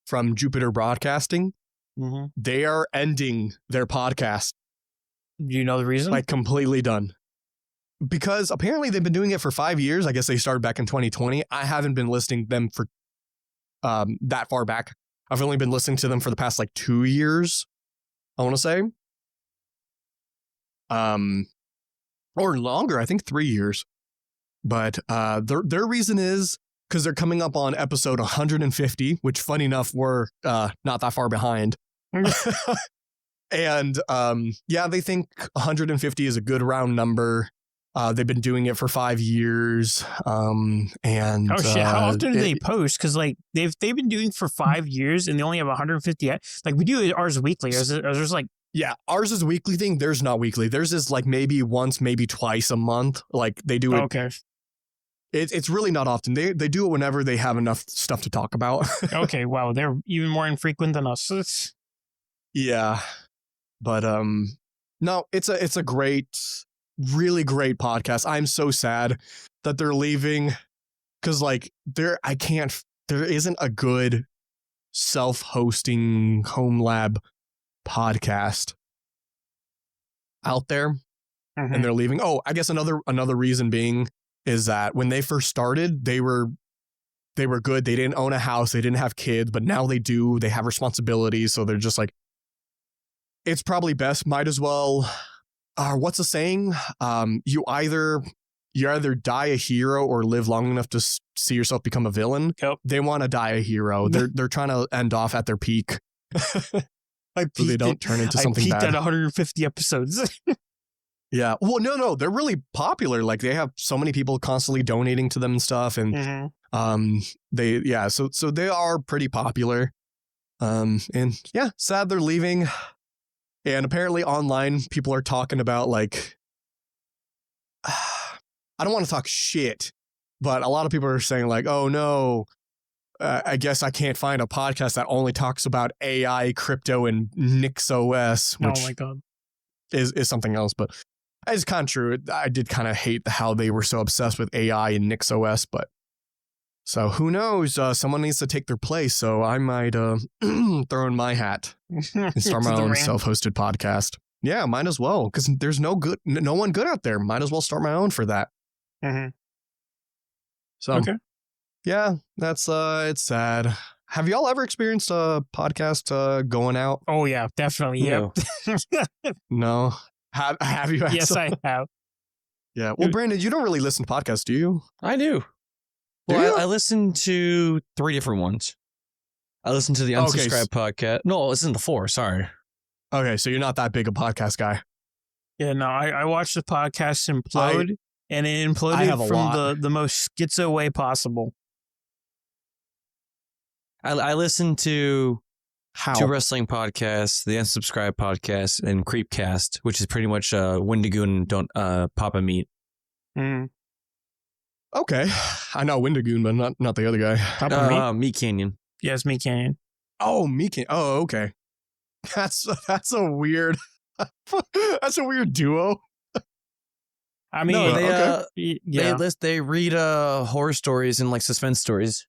from Jupiter Broadcasting, they are ending their podcast. Do you know the reason? Like completely done. Because apparently they've been doing it for 5 years. I guess they started back in 2020. I haven't been listening to them for that far back. I've only been listening to them for the past like 2 years, I want to say. Or longer, I think 3 years. But their reason is because they're coming up on episode 150, which funny enough, we're not that far behind. And yeah, they think 150 is a good round number. They've been doing it for 5 years. And oh shit! How often do they post? Because like they've been doing for 5 years and they only have 150. Like we do ours weekly. Or is there's like yeah, ours is a weekly thing. Theirs not weekly. Theirs is like maybe once, maybe twice a month. Like they do it. Okay. It's really not often. They do it whenever they have enough stuff to talk about. Okay. Wow. They're even more infrequent than us. Yeah, but no, it's a great, really great podcast. I'm so sad that they're leaving because like there isn't a good self-hosting home lab podcast out there, and they're leaving. Oh, I guess another reason being is that when they first started, they were good. They didn't own a house, they didn't have kids, but now they do. They have responsibilities, so they're just like, it's probably best. Might as well. What's the saying? You either die a hero or live long enough to see yourself become a villain. Yep. They want to die a hero. They're trying to end off at their peak. So they don't turn into something I peaked bad. at 150 episodes. Yeah. Well, no, they're really popular. Like they have so many people constantly donating to them and stuff, and so they are pretty popular. And yeah, sad they're leaving. And apparently online people are talking about like, I don't want to talk shit, but a lot of people are saying like, oh no, I guess I can't find a podcast that only talks about AI, crypto, and NixOS, which oh my god, is something else. But it's kind of true. I did kind of hate how they were so obsessed with AI and NixOS, but so who knows? Someone needs to take their place. So I might throw in my hat and start my own self-hosted podcast. Yeah, might as well, because there's no one good out there. Might as well start my own for that. So okay. Yeah, that's it's sad. Have y'all ever experienced a podcast going out? Oh yeah, definitely. No. Yep. No. Have you? Yes, I have. Yeah. Well, Brandon, you don't really listen to podcasts, do you? I do. Do you? Well, I listen to 3 different ones. I listen to the Unsubscribed podcast. No, I listen to 4. Sorry. Okay, so you're not that big a podcast guy. Yeah, no, I watched the podcast implode, and it imploded from the most schizo way possible. I listen to How? 2 wrestling podcasts, the Unsubscribed podcast, and Creepcast, which is pretty much Wendigoon Don't Papa Meat. Okay, I know Wendigoon, but not the other guy. Papa Meat? Meat Canyon. Yes, Meat Canyon. Oh, Meat Canyon. Oh, okay. That's a weird. That's a weird duo. I mean, No, yeah. they read horror stories and like suspense stories.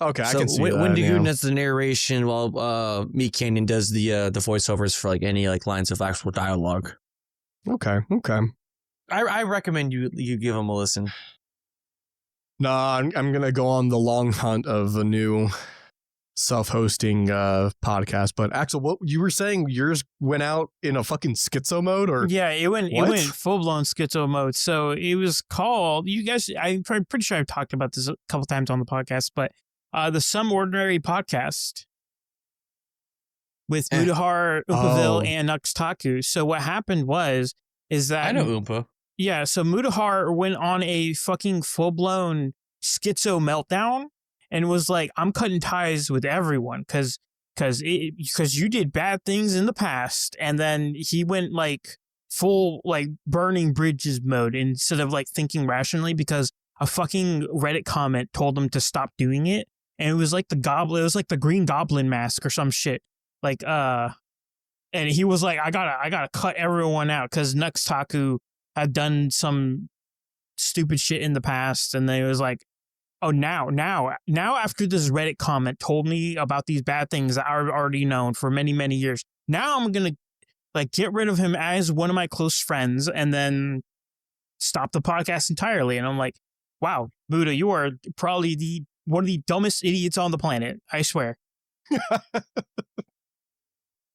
Okay, So I can see that. Wendigoon Yeah. does the narration, while Meat Canyon does the voiceovers for like any like lines of actual dialogue. Okay. I recommend you give them a listen. No, I'm gonna go on the long hunt of a new self-hosting podcast. But Axel, what you were saying, yours went out in a fucking schizo mode, or Yeah, it went full blown schizo mode. So it was called, you guys, I'm pretty sure I've talked about this a couple times on the podcast, but the Some Ordinary Podcast with Mudahar, Upaville, and Nuxtaku. So what happened is that I know Oompa. yeah, so Mudahar went on a fucking full blown schizo meltdown and was like, I'm cutting ties with everyone because you did bad things in the past. And then he went like full like burning bridges mode instead of like thinking rationally because a fucking Reddit comment told him to stop doing it. And it was like the Green Goblin mask or some shit. like and he was like, I gotta cut everyone out because Nuxtaku had done some stupid shit in the past, and then it was like, oh, now after this Reddit comment told me about these bad things that I've already known for many years, now I'm gonna like get rid of him as one of my close friends and then stop the podcast entirely. And I'm like, wow, Buddha, you are probably one of the dumbest idiots on the planet, I swear.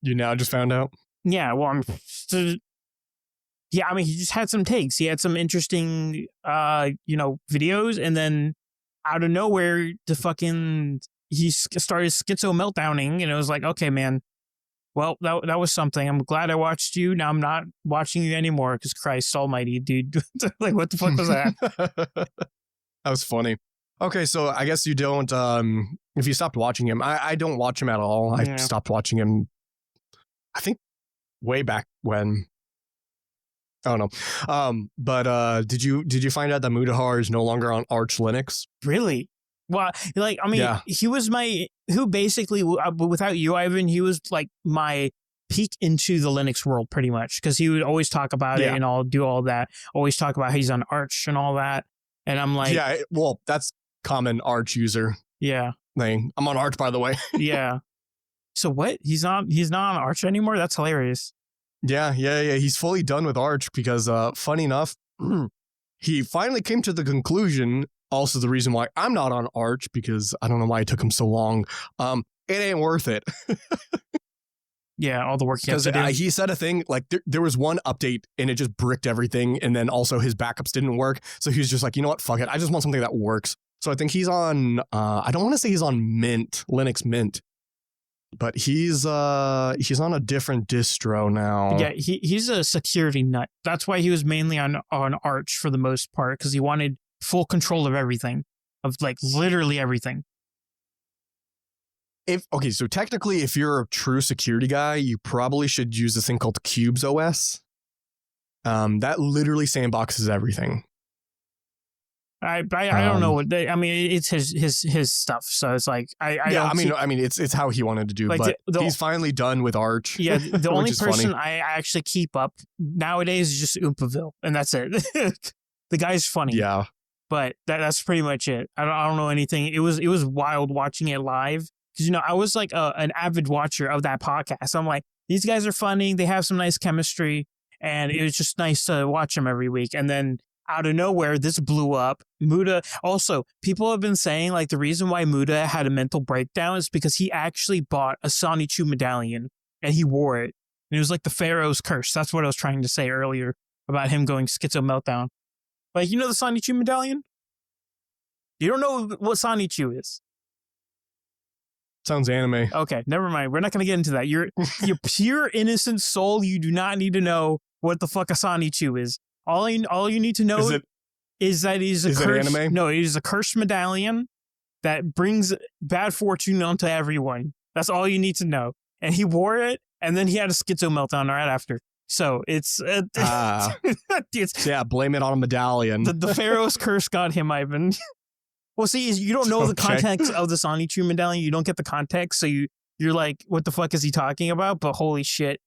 You now just found out? Yeah, well, yeah, I mean, he just had some takes. He had some interesting, videos, and then out of nowhere, he started schizo meltdowning, and it was like, okay, man, well, that was something. I'm glad I watched you. Now I'm not watching you anymore because Christ Almighty, dude, like, what the fuck was that? That was funny. Okay, so I guess you don't. If you stopped watching him, I don't watch him at all. I stopped watching him, I think, way back when. I don't know. But did you find out that Mutahar is no longer on Arch Linux? Really? Well, like, I mean, he was who basically, without you, Ivan, he was like my peek into the Linux world pretty much, because he would always talk about it and do all that. Always talk about how he's on Arch and all that. And I'm like, yeah, well, that's common Arch user thing. I'm on Arch, by the way. Yeah. So what? He's not on Arch anymore? That's hilarious. Yeah. He's fully done with Arch because, funny enough, he finally came to the conclusion. Also, the reason why I'm not on Arch, because I don't know why it took him so long. It ain't worth it. Yeah, all the work he has to do. He said a thing like there was one update and it just bricked everything, and then also his backups didn't work. So he was just like, you know what, fuck it. I just want something that works. So I think he's on. I don't want to say he's on Mint, Linux Mint, but he's on a different distro now. Yeah, he's a security nut. That's why he was mainly on Arch for the most part, because he wanted full control of everything, of like literally everything. So technically, if you're a true security guy, you probably should use this thing called Cubes OS. That literally sandboxes everything. I don't know what they. I mean, it's his stuff. So it's like I mean, it's how he wanted to do. Like but he's finally done with Arch. Yeah, the only person I actually keep up nowadays is just Oompaville, and that's it. The guy's funny. Yeah, but that's pretty much it. I don't know anything. It was wild watching it live. Because, I was like an avid watcher of that podcast. I'm like, these guys are funny. They have some nice chemistry. And it was just nice to watch them every week. And then out of nowhere, this blew up. Muda. Also, people have been saying like the reason why Muda had a mental breakdown is because he actually bought a Sonichu medallion and he wore it. And it was like the Pharaoh's curse. That's what I was trying to say earlier about him going schizo meltdown. Like, the Sonichu medallion? You don't know what Sonichu is? Sounds anime. Okay, never mind. We're not going to get into that. You're pure innocent soul. You do not need to know what the fuck a Sonichu is. All you need to know is that he's a cursed, anime? No, it is a cursed medallion that brings bad fortune onto everyone. That's all you need to know. And he wore it, and then he had a schizo meltdown right after. So it's blame it on a medallion. The Pharaoh's curse got him, Ivan. Well, see, you don't know the context of the Sonichu medallion. You don't get the context, so you're like, what the fuck is he talking about? But holy shit.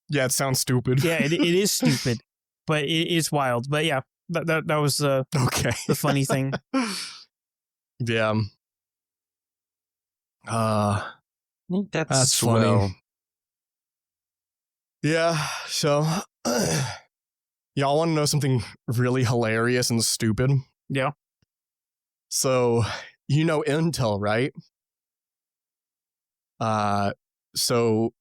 Yeah, it sounds stupid. Yeah, it is stupid, but it is wild. But yeah, that was the funny thing. Yeah. I think that's funny. Well. Yeah, so y'all want to know something really hilarious and stupid? Yeah. So, Intel, right? So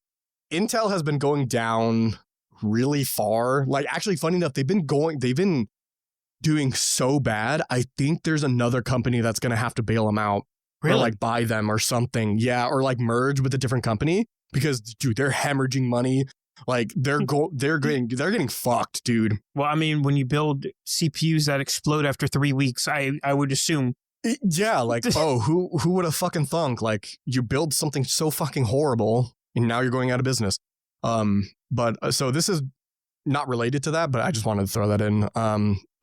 Intel has been going down really far. Like, actually, funny enough, they've been doing so bad. I think there's another company that's going to have to bail them out. Really? Or like buy them or something. Yeah, or like merge with a different company because, dude, they're hemorrhaging money. Like they're getting fucked, dude. Well, I mean, when you build CPUs that explode after 3 weeks, I would assume. Yeah, like, who would have fucking thunk? Like, you build something so fucking horrible and now you're going out of business. But so this is not related to that, but I just wanted to throw that in.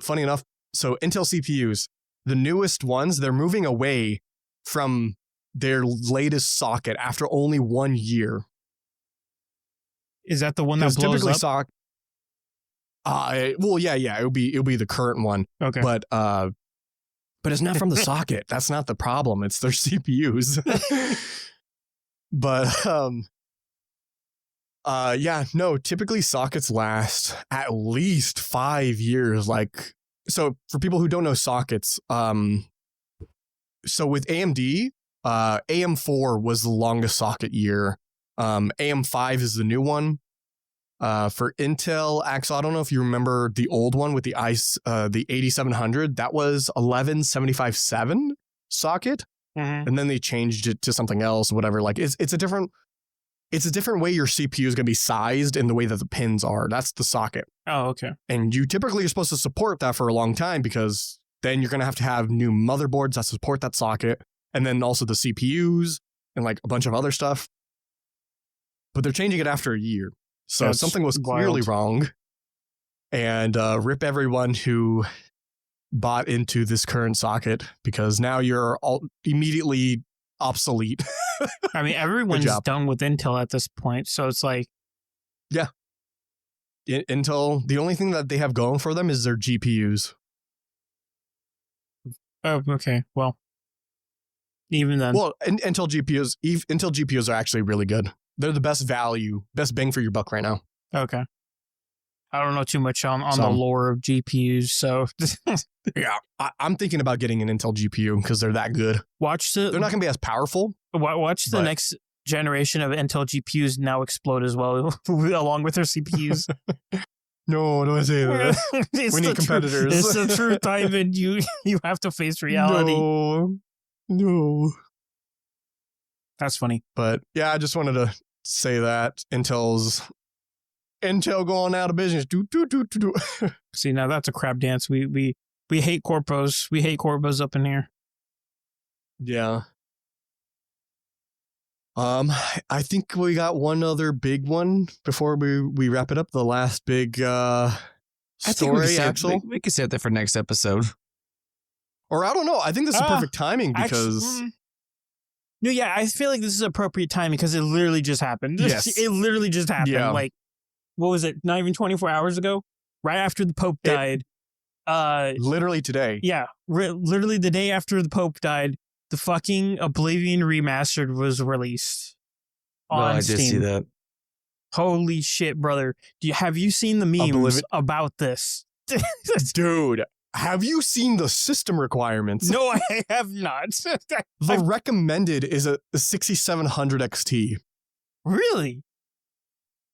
Funny enough, so Intel CPUs, the newest ones, they're moving away from their latest socket after only 1 year. Is that the one that Because blows typically up? well, yeah, it'll be the current one, Okay. but it's not from the socket. That's not the problem. It's their CPUs. But yeah, no, typically sockets last at least 5 years. Like, so for people who don't know sockets, so with AMD, AM4 was the longest socket year. AM5 is the new one. For Intel, Axel, I don't know if you remember the old one with the the 8700. That was 11757 socket, and then they changed it to something else. Whatever. Like it's a different way your CPU is going to be sized in the way that the pins are. That's the socket. Oh, okay. And you typically are supposed to support that for a long time because then you're going to have new motherboards that support that socket, and then also the CPUs and like a bunch of other stuff. But they're changing it after a year. So That's something was clearly wild. wrong. And rip everyone who bought into this current socket, because now you're all immediately obsolete. I mean, everyone's job. done with Intel at this point, so it's like, Intel, the only thing that they have going for them is their GPUs. oh, okay, well, even then, Well, Intel GPUs are actually really good. They're the best bang for your buck right now. okay. I don't know too much on the Some. lore of GPUs, so Yeah, I'm thinking about getting an Intel GPU because they're that good. watch They're not going to be as powerful. watch the but- next generation of Intel GPUs now explode as well, along with their CPUs. No, don't say that. It's We the need competitors. It's the truth, Ivan. You have to face reality. No. That's funny. But yeah, I just wanted to say that Intel going out of business. Do. See, now that's a crab dance. We hate corpos. We hate corpos up in here. Yeah. I think we got one other big one before we wrap it up. The last big I think story, Axel. we could save that for next episode. Or I don't know. I think this is perfect timing because No, yeah, I feel like this is appropriate time because it literally just happened. Yes. It literally just happened. Yeah. Like, what was it? Not even 24 hours ago? Right after the Pope died. literally today. Yeah, literally the day after the Pope died, the fucking Oblivion Remastered was released on I Steam. did see that. Holy shit, brother. Have you seen the memes about this? Dude, have you seen the system requirements? No, I have not. The recommended is a 6700 XT. Really?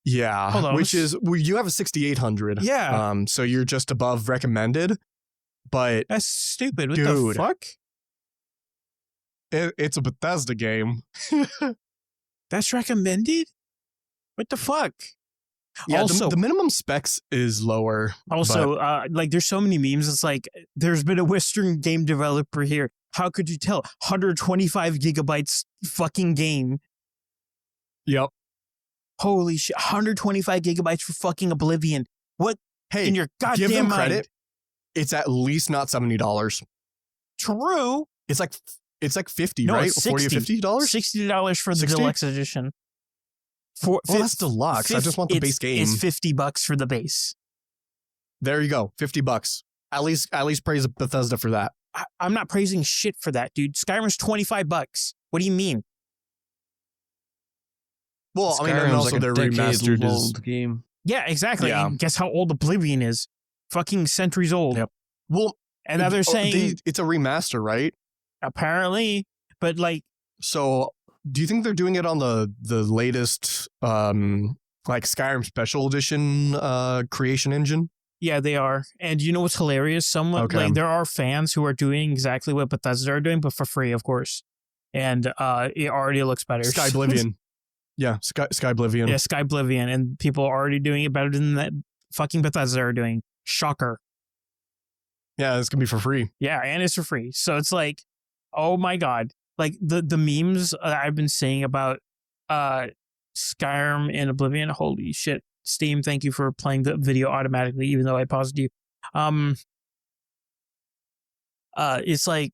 Yeah, Hold on, which is you have a 6800. Yeah. So you're just above recommended, but That's stupid. What the Dude. fuck? it's a Bethesda game. That's recommended? What the fuck? Yeah, Also- the minimum specs is lower. Also, like, there's so many memes. It's like, there's been a Western game developer here. How could you tell? 125 gigabytes fucking game. Yep. Holy shit. 125 gigabytes for fucking Oblivion. What Hey, in your give them goddamn mind? credit. It's at least not $70. True. It's like 50, No, right? it's 40 or 60. $50? $60 for the 60? deluxe edition. Well, that's deluxe. I just want the base game. It's $50 for the base. There you go. $50. At least praise Bethesda for that. I'm not praising shit for that, dude. Skyrim's $25. What do you mean? Well, I mean, and Skyrim's also like their a decade remastered is old game. Yeah, exactly. Yeah. And guess how old Oblivion is? Fucking centuries old. Yep. Well, And now they're saying it's a remaster, right? apparently, but like, So, do you think they're doing it on the latest like Skyrim Special Edition creation engine? yeah, they are. And you know what's hilarious? Someone Okay. like there are fans who are doing exactly what Bethesda are doing, but for free, of course. And it already looks better. Sky Oblivion. Yeah, Sky Oblivion. Yeah, Sky Oblivion, and people are already doing it better than that fucking Bethesda are doing. Shocker. Yeah, it's gonna be for free. Yeah, and it's for free. So it's like, oh my god. Like the memes I've been seeing about Skyrim and Oblivion, holy shit. Steam, thank you for playing the video automatically, even though I paused you. It's like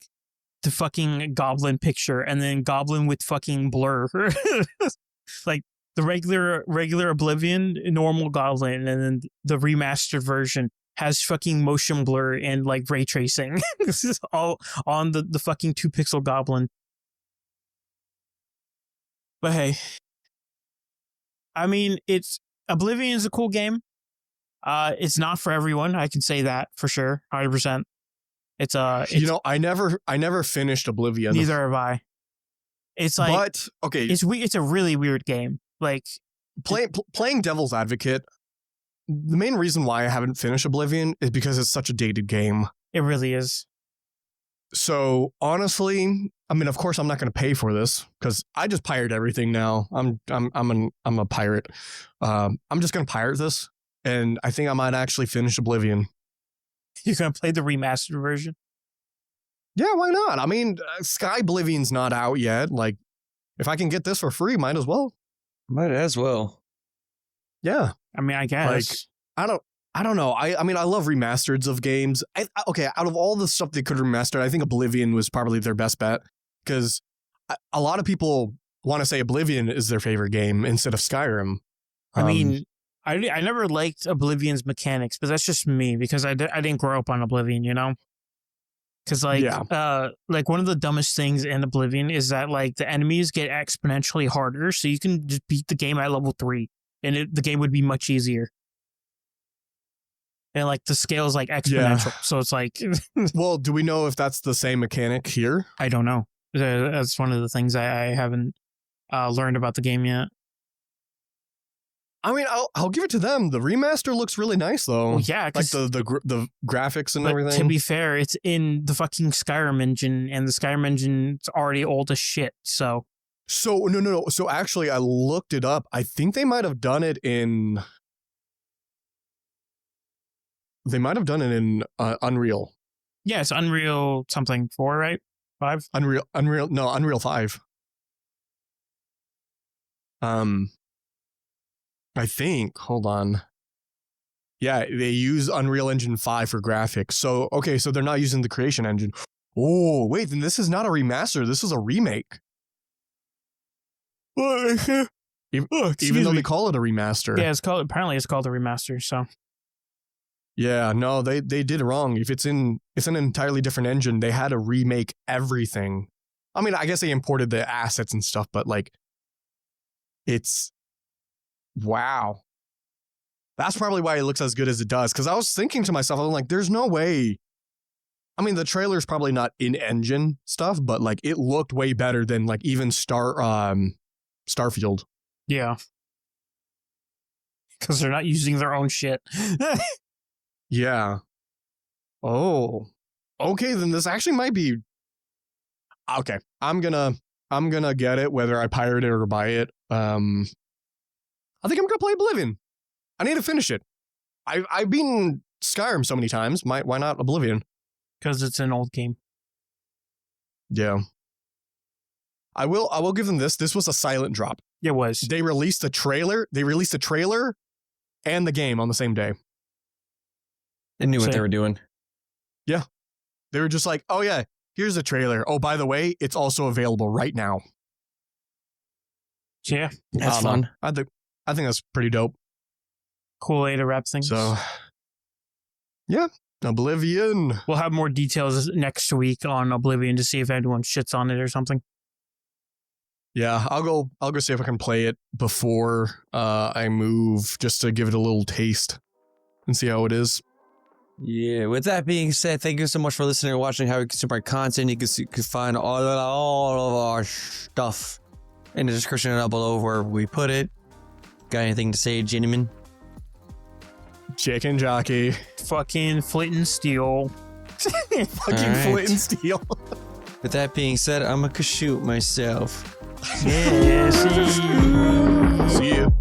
the fucking Goblin picture and then Goblin with fucking blur. Like the regular Oblivion, normal Goblin, and then the remastered version has fucking motion blur and like ray tracing. This is all on the fucking 2-pixel Goblin. But hey, I mean, Oblivion is a cool game. It's not for everyone. I can say that for sure, 100%. It's I never finished Oblivion. Neither have I. It's like, but okay, it's a really weird game. Like playing devil's advocate. The main reason why I haven't finished Oblivion is because it's such a dated game. It really is. So honestly, I mean, of course, I'm not going to pay for this because I just pirate everything now. I'm a pirate. I'm just going to pirate this, and I think I might actually finish Oblivion. You're going to play the remastered version? Yeah, why not? I mean, Sky Oblivion's not out yet. Like, if I can get this for free, might as well. Might as well. Yeah. I mean, I guess. Like, I don't know. I mean, I love remasters of games. Okay, out of all the stuff they could remaster, I think Oblivion was probably their best bet because a lot of people want to say Oblivion is their favorite game instead of Skyrim. I mean, I never liked Oblivion's mechanics, but that's just me because I didn't grow up on Oblivion, you know? Because like one of the dumbest things in Oblivion is that like the enemies get exponentially harder, so you can just beat the game at level 3, and the game would be much easier. And like the scale is like exponential, so it's like. Well, do we know if that's the same mechanic here? I don't know. That's one of the things I haven't learned about the game yet. I mean, I'll give it to them. The remaster looks really nice, though. Well, yeah, like the graphics and everything. To be fair, it's in the fucking Skyrim engine, and the Skyrim engine's already old as shit. So no. So actually, I looked it up. I think they might have done it in. They might have done it in Unreal. Yeah, it's Unreal something 4, right? 5? Unreal 5. I think, hold on. Yeah, they use Unreal Engine 5 for graphics. So, okay, so they're not using the creation engine. Oh, wait, then this is not a remaster. This is a remake. Even though they call it a remaster. Yeah, apparently it's called a remaster, so. Yeah, no, they did it wrong. If it's an entirely different engine, they had to remake everything. I mean, I guess they imported the assets and stuff, but like, it's wow. That's probably why it looks as good as it does. Because I was thinking to myself, I'm like, there's no way. I mean, the trailer's probably not in-engine stuff, but like, it looked way better than like even Starfield. Yeah. Because they're not using their own shit. Yeah. Oh. Okay, then this actually might be. Okay, I'm gonna get it whether I pirate it or buy it. I think I'm gonna play Oblivion. I need to finish it. I've beaten Skyrim so many times. Why not Oblivion? Because it's an old game. Yeah. I will give them this. This was a silent drop. It was. They released a trailer. And the game on the same day. They knew what they were doing. Yeah. They were just like, oh yeah, here's a trailer. Oh, by the way, it's also available right now. Yeah. That's fun. I think that's pretty dope. Cool way to wrap things. So, yeah, Oblivion. We'll have more details next week on Oblivion to see if anyone shits on it or something. Yeah, I'll go see if I can play it before I move, just to give it a little taste and see how it is. Yeah, with that being said, thank you so much for listening and watching how we consume our content. You can find all of our stuff in the description down below where we put it. Got anything to say, gentlemen? Chicken Jockey. Fucking flint and steel. Fucking flint and steel. With that being said, I'm gonna shoot myself. Yeah, see. See you.